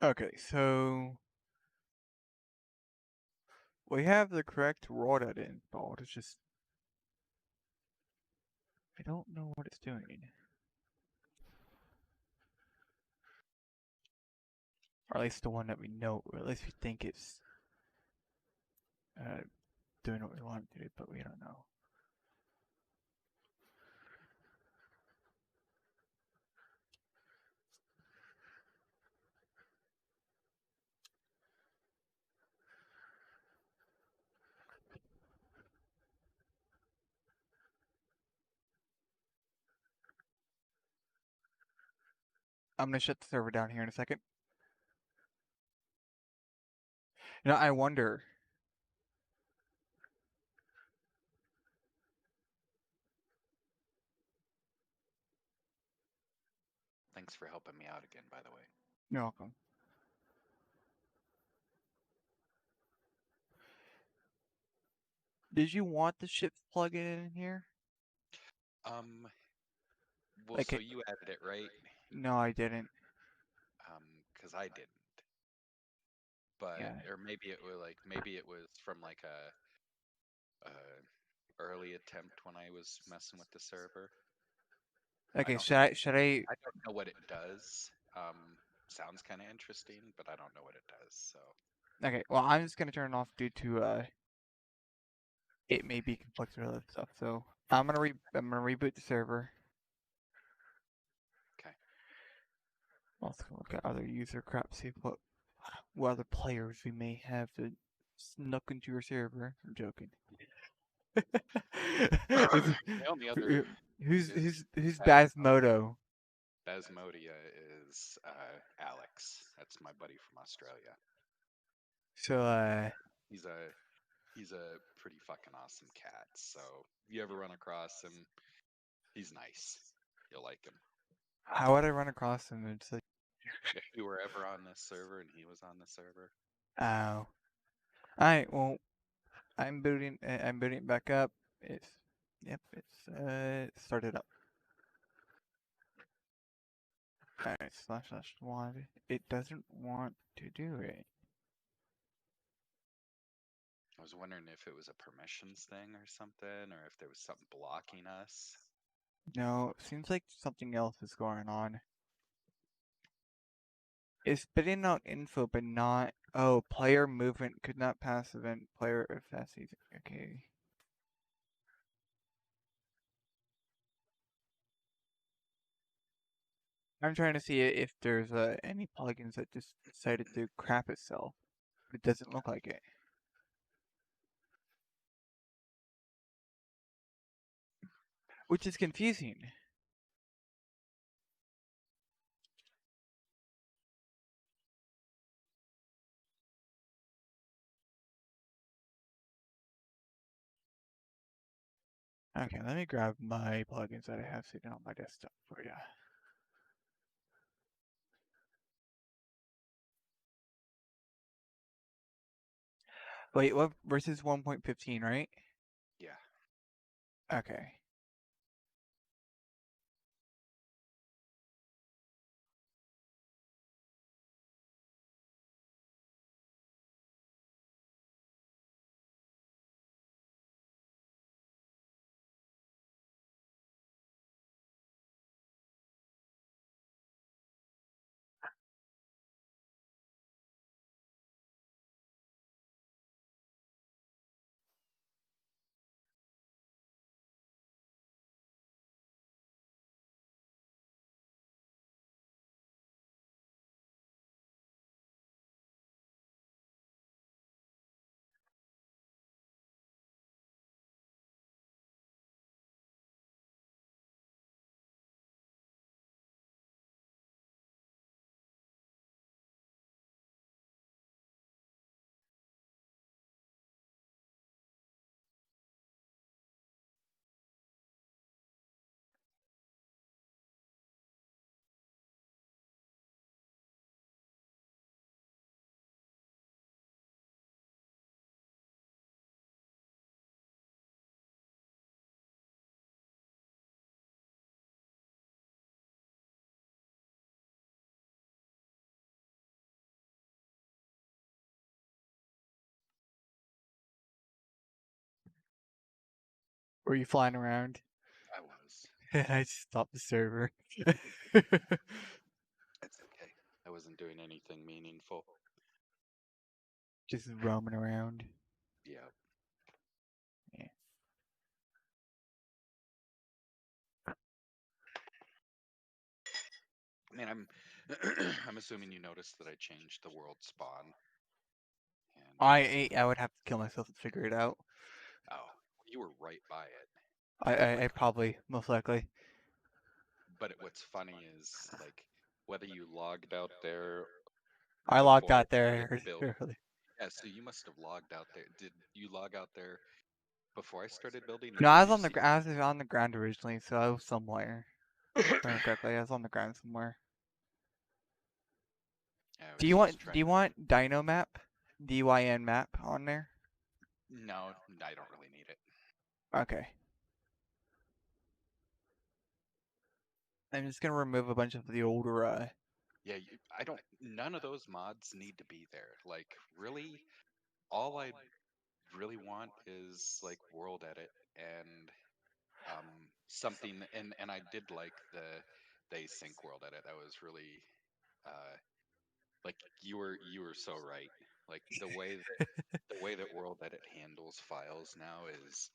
Okay, so we have the correct raw edit installed. It's just I don't know what it's doing. Or at least the one that we know, or at least we think it's doing what we want it to do, but we don't know. I'm gonna shut the server down here in a second. You know, I wonder. Thanks for helping me out again, by the way. You're welcome. Did you want the ship's plug-in in here? Well, Like so it- you added it, right? No, I didn't. Because I didn't. But Yeah. or maybe it was from like a early attempt when I was messing with the server. Okay, should I? I don't know what it does. Sounds kind of interesting, but I don't know what it does. So Okay, well, I'm just gonna turn it off due to it may be conflicts with other stuff. So I'm gonna reboot the server. Okay. Also look at other user crap, see what other players we may have to snuck into your server. I'm joking. the only other Who's is Basmodo? Basmodia is Alex. That's my buddy from Australia. So He's a pretty fucking awesome cat. So if you ever run across him, he's nice. You'll like him. how would I run across him? It's like, If you were ever on this server and he was on the server. oh, alright. Well, I'm booting it back up. It's started up. Alright, //1. It doesn't want to do it. I was wondering if it was a permissions thing or something, or if there was something blocking us. No, seems like something else is going on. It's spitting out info, but not. Oh, player movement could not pass event player if that's easy. Okay. I'm trying to see if there's any plugins that just decided to crap itself. It doesn't look like it. Which is confusing. Okay, let me grab my plugins that I have sitting on my desktop for you. Wait, what versus 1.15, right? Yeah. Okay. Were you flying around? I was. I stopped the server. That's okay. I wasn't doing anything meaningful. Just roaming around. Yeah. Yeah. I mean, I'm I'm assuming you noticed that I changed the world spawn. And I would have to kill myself to figure it out. oh, you were right by it. I probably most likely. But what's funny is like whether you logged out there I logged before I out started there building. early. Yeah, so you must have logged out there. Did you log out there before I started building, or No, did I was you on the see? I was on the ground originally, so I was somewhere. If I remember correctly, I was on the ground somewhere. I Do was you just want trying. do you want Dino map, DYN map on there? No, I don't really need it. Okay. I'm just gonna remove a bunch of the older. Yeah, I don't. None of those mods need to be there. Like, really, all I really want is like world edit and something. And I did like the async world edit. That was really uh like you were so right. Like the way that world edit handles files now is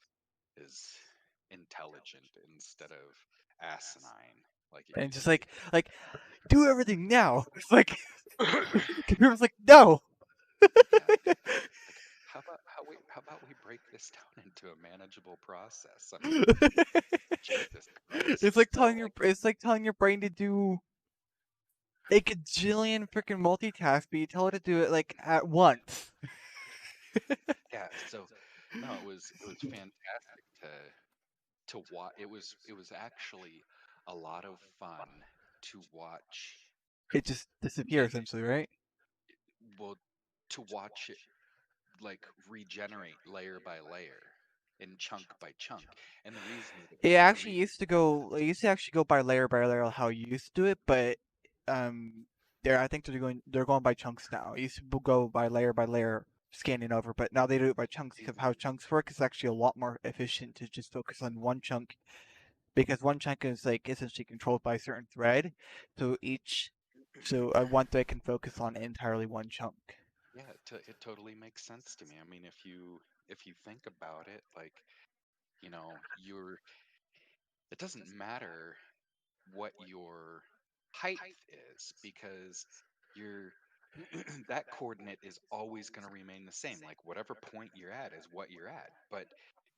intelligent instead of asinine like it And used just to be. like do everything now. It's like computer's like no. Yeah, like how about we break this down into a manageable process? I mean, Jesus It's Christ. like So telling your like it's like telling your brain to do a gajillion freaking multitask, but you tell it to do it like at once. yeah, so no, it was fantastic to watch. It was actually a lot of fun to watch It just disappears it essentially, right? well to watch it like regenerate layer by layer and chunk by chunk. And the reason that It the actually reason used to go. It used to actually go by layer how you used to do it, but I think they're going by chunks now. It used to go by layer, scanning over, but now they do it by chunks because how chunks work is actually a lot more efficient to just focus on one chunk because one chunk is like essentially controlled by a certain thread, so one thread can focus on entirely one chunk. yeah, it totally makes sense to me. I mean, if you think about it, like, you're it doesn't matter what your height is because your that coordinate is always going to remain the same. Like whatever point you're at is what you're at. But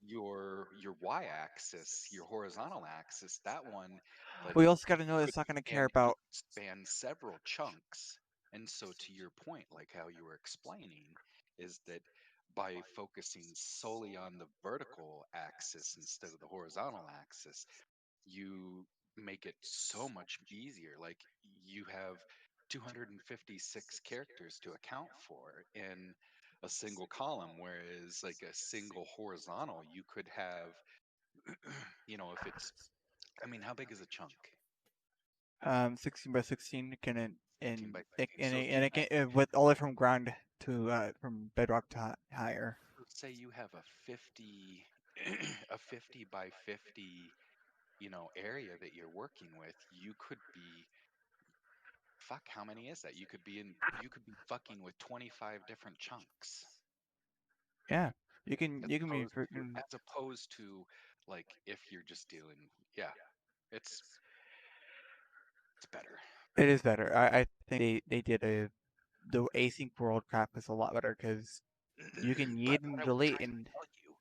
your y-axis, your horizontal axis, that one, like, We also got to know could it's not going to care it about. could span several chunks. And so to your point, like how you were explaining, is that by focusing solely on the vertical axis instead of the horizontal axis, you make it so much easier. Like you have 256 characters to account for in a single column, whereas like a single horizontal, you could have, if it's, I mean, how big is a chunk? 16 by 16 can 16 by 16. So if you and it have, can with all the way from ground to from bedrock to higher. say you have a 50, a 50 by 50, area that you're working with, you could be, fuck, how many is that? You could be fucking with 25 different chunks. Yeah, As you can be opposed to freaking. as opposed to like if you're just dealing, yeah, it's it's better. It is better. I think they did the async world crap is a lot better because you can But yeet what and I was delete trying to and tell you,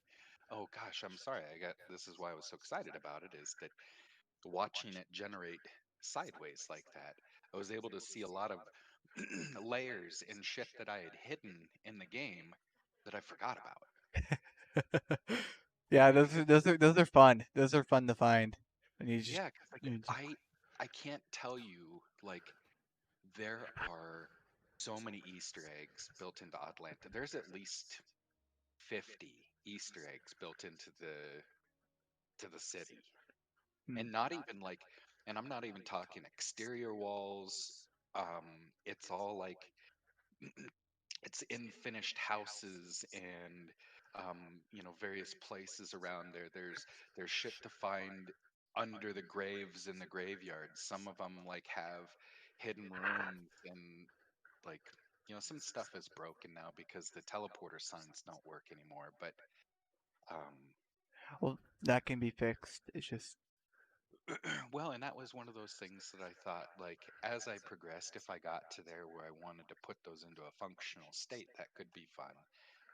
oh gosh, I'm sorry. This is why I was so excited about it, is that watching it generate sideways like that, I was able to see a lot of layers and shit that I had hidden in the game that I forgot about. yeah, Because those are fun. Those are fun to find. And yeah, because like you just I can't tell you, like, there are so many Easter eggs built into Atlanta. There's at least 50 Easter eggs built into the city. hmm. And not even like, and I'm not even talking exterior walls. It's all like it's in finished houses and various places around there. There's shit to find under the graves in the graveyards. Some of them like have hidden rooms, and like, some stuff is broken now because the teleporter signs don't work anymore. But um Well, that can be fixed. It's just well, and that was one of those things that I thought, like, as I progressed, if I got to there where I wanted to put those into a functional state, that could be fun.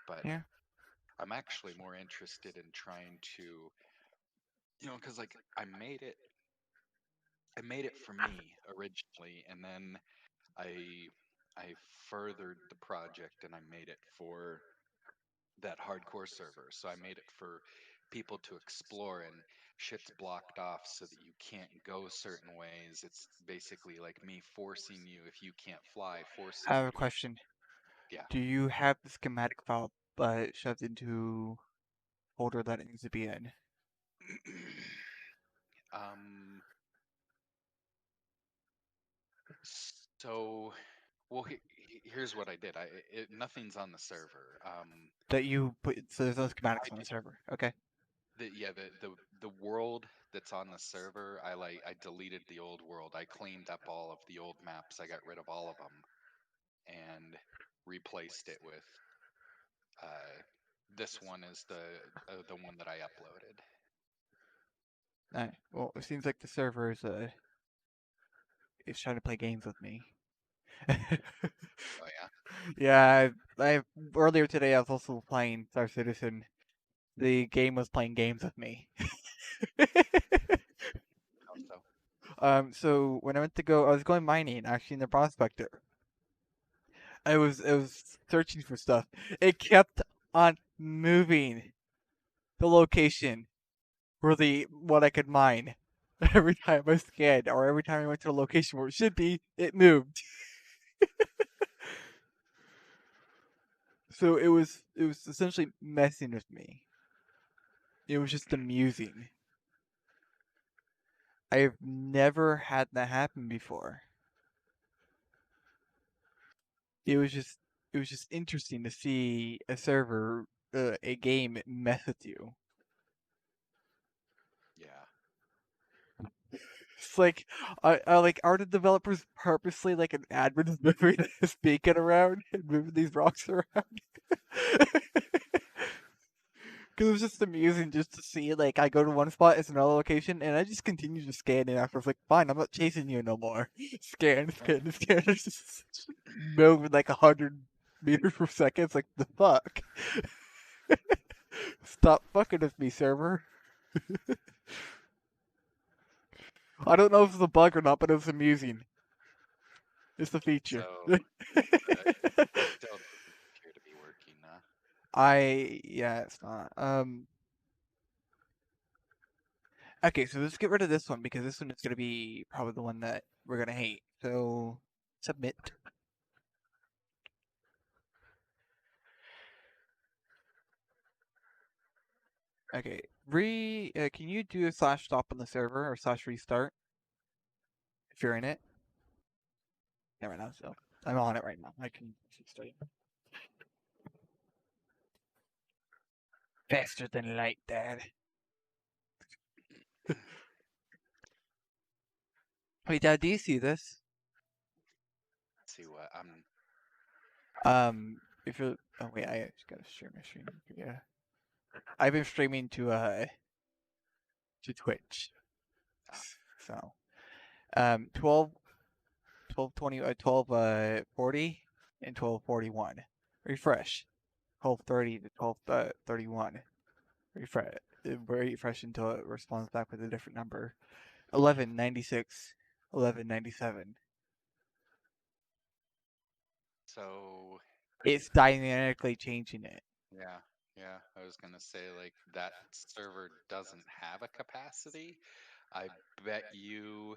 But yeah. I'm actually more interested in trying to, because like I made it I made it for me originally, and then I I furthered the project and I made it for that hardcore server. So I made it for people to explore, and shit's blocked off so that you can't go certain ways. It's basically like me forcing you, if you can't fly, I forcing have you a to go. question. Yeah. Do you have the schematic file shoved into folder that it needs to be in? um so well, here's what I did. Nothing's on the server. That you put so there's no I schematics on the just server. Okay. the world that's on the server, I deleted the old world. I cleaned up all of the old maps. I got rid of all of them and replaced it with this one is the one that I uploaded. Alright. Well, it seems like the server is trying to play games with me. Oh yeah. Yeah, I earlier today I was also playing Star Citizen. The game was playing games with me. How so? So when I was going mining actually in the Prospector. I was searching for stuff. It kept on moving the location for the what I could mine. Every time I scanned or every time I went to a location where it should be, it moved. So it was essentially messing with me. It was just amusing. I've never had that happen before. It was just it was just interesting to see a game mess with you. Yeah. It's like, I like are the developers purposely like an admin is moving this beacon around and moving these rocks around? Because it was just amusing just to see like I go to one spot, it's another location, and I just continue to scan. And after I was like, fine, I'm not chasing you no more. Scan, scan, scan. It's just moving like 100 meters per second. It's like the fuck. Stop fucking with me, server. I don't know if it's a bug or not, but it was amusing. It's the feature. So it still doesn't appear to be working, huh? Yeah, it's not. Okay, so let's get rid of this one because this one is gonna be probably the one that we're gonna hate. So submit. Okay, can you do a slash stop on the server or slash restart if you're in it? Yeah, right now. So I'm on it right now. I can restart. Faster than light, Dad. Wait, Dad, do you see this? See what I'm. If you're, oh wait, I just gotta share my screen. Yeah, I've been streaming to Twitch. So, 12, 12:20, 12:40, and 12:41. Refresh. 12:30 to 12:31. Refresh. Refresh until it responds back with a different number. 11:96. 11:97. So It's dynamically changing it. yeah, yeah. I was gonna say like that server doesn't have a capacity. I bet you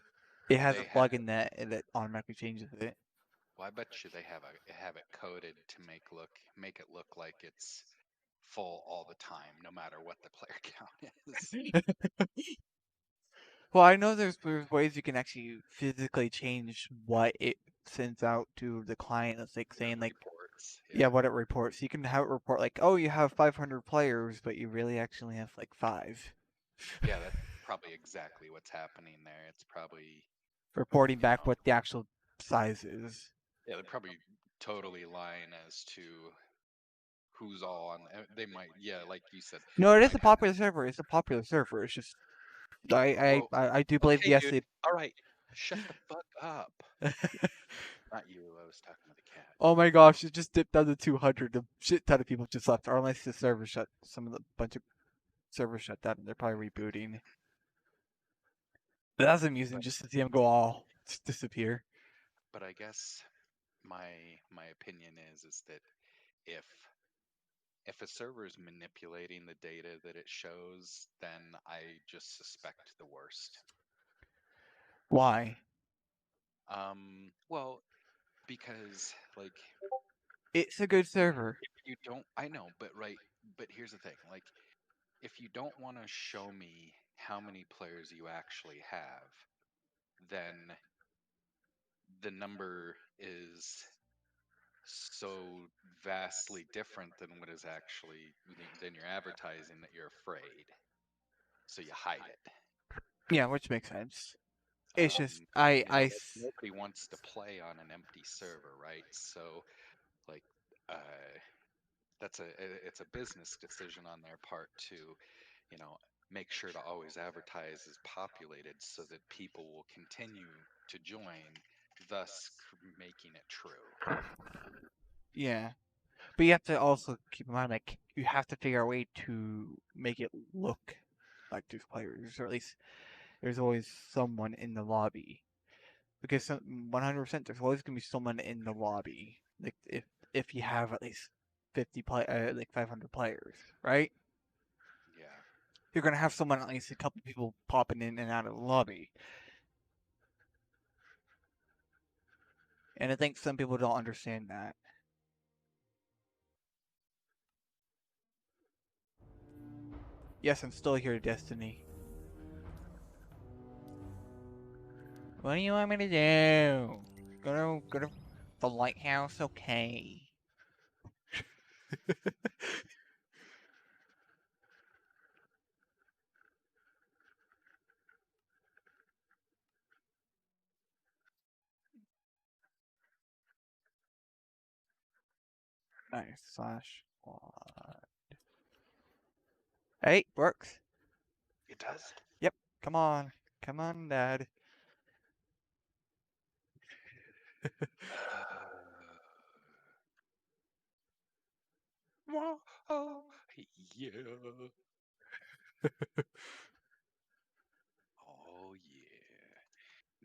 It has a they have. plugin that automatically changes it. Well, I bet you they have it coded to make it look like it's full all the time, no matter what the player count is. Well, I know there's ways you can actually physically change what it sends out to the client. That's like saying like Reports. yeah, what it reports. You can have it report like, oh, you have 500 players, but you really actually have like 5. Yeah, that's probably exactly what's happening there. It's probably Reporting back what the actual size is. yeah, they're probably totally lying as to who's all on. They might, yeah, like you said, No, it is might a have. popular server. It's a popular server. It's just Well, I do believe okay, yes. dude. All right, shut the fuck up. Not you. I was talking to the cat. Oh my gosh, it just dipped down to 200. A shit ton of people just left. Or unless the server shut, some of the bunch of servers shut down and they're probably rebooting. That's amusing But just to see him go all just disappear. but I guess my my opinion is that if if a server is manipulating the data that it shows, then I just suspect the worst. Why? Well, because like It's a good server. if you don't, I know, but right, but here's the thing, like if you don't want to show me how many players you actually have, then the number is so vastly different than what is actually than you're advertising that you're afraid, so you hide it. Yeah, which makes sense. It's just You know, like nobody wants to play on an empty server, right? So like that's it's a business decision on their part to, you know, make sure to always advertise as populated so that people will continue to join, thus making it true. yeah. But you have to also keep in mind, like, you have to figure out a way to make it look like there's players, or at least there's always someone in the lobby. Because 100% there's always gonna be someone in the lobby. Like if you have at least like 500 players, right? Yeah. You're gonna have someone, at least a couple people popping in and out of the lobby. And I think some people don't understand that. Yes, I'm still here, Destiny. What do you want me to do? Go to the lighthouse? Okay. Nice. Slash squad. Hey, works. It does? Yep. Come on. Come on, Dad. Oh, yeah. Oh, yeah.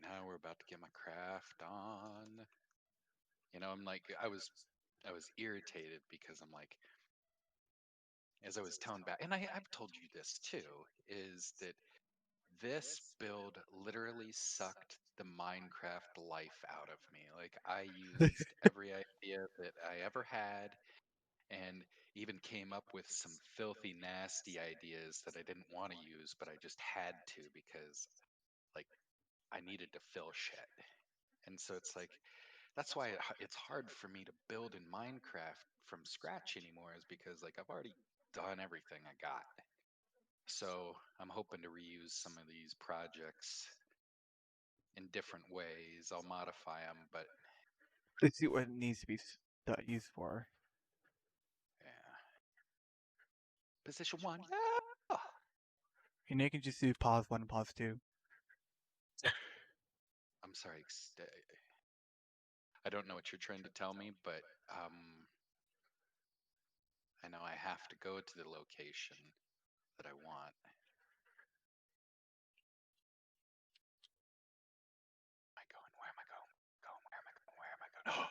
Now we're about to get my craft on. You know, I'm like, I was irritated because I'm like, as I was telling back, and I've told you this too, is that this build literally sucked the Minecraft life out of me. Like, I used every idea that I ever had and even came up with some filthy, nasty ideas that I didn't want to use, but I just had to because, like, I needed to fill shit. And so it's like, that's why it's hard for me to build in Minecraft from scratch anymore, is because, like, I've already done everything I got. So I'm hoping to reuse some of these projects in different ways. I'll modify them, but Let's see what it needs to be used for. yeah. Position 1, yeah. You know, you can just do pause 1 and pause 2. I'm sorry. I don't know what you're trying to tell me, but I know I have to go to the location that I want. Am I going? Where am I going? Going? Where am I going? Where am I going? Oh,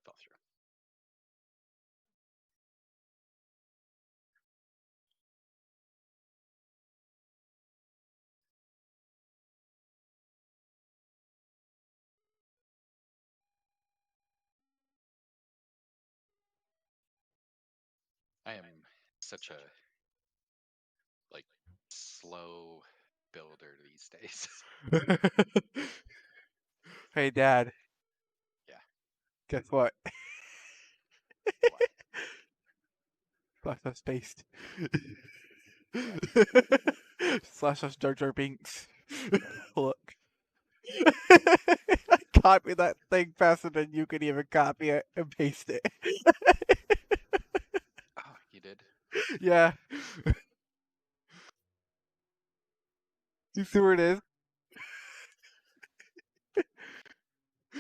fell through. I am such a like slow builder these days. Hey, Dad. Yeah. Guess what? What? Slash us spaced. Slash us Jar Jar Binks. Look. I copied that thing faster than you could even copy it and paste it. Oh, you did? Yeah. You see where it is?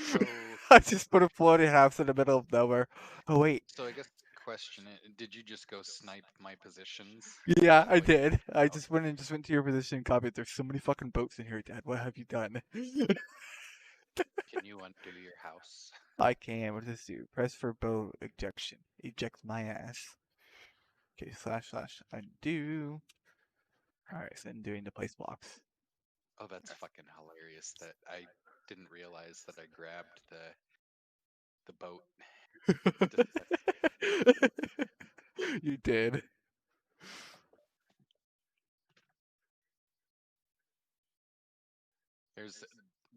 So I just put a floating house in the middle of nowhere. Oh wait. So I guess question. Did you just go snipe my positions? Yeah, I Like, did. I just went to your position and copied. There's so many fucking boats in here, Dad. What have you done? can you undo your house? I can. What does this do? Press for bow ejection. Eject my ass. Okay, / undo. Alright, so undoing the place blocks. Oh, that's fucking hilarious that I didn't realize that I grabbed the boat. You did. There's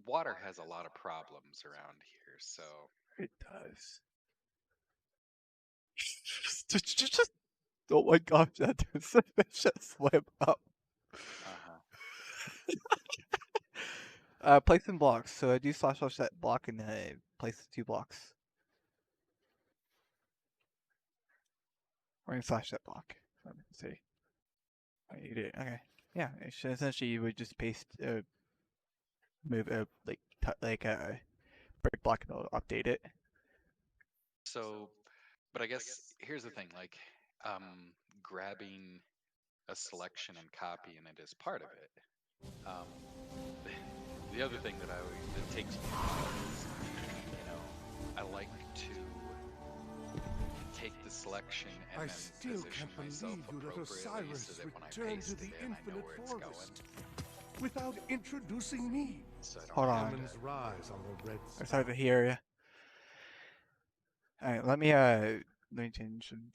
water has a lot of problems around here, so It does. Just oh my gosh, that just swim up. Place in blocks. So I do / that block and place 2 blocks. Or in / that block. Let me see. Oh, you did. Okay. Yeah. Essentially, you would just paste, move, break block and it'll update it. So, but I guess here's the thing, like, grabbing a selection and copying it is part of it. The other thing that takes me a while is, I like to take the selection and then position myself appropriately so that when I paste it in, I know where it's going. Without introducing me. So I don't Hold have on. to... rise on the red I started to hear you. Alright, let me change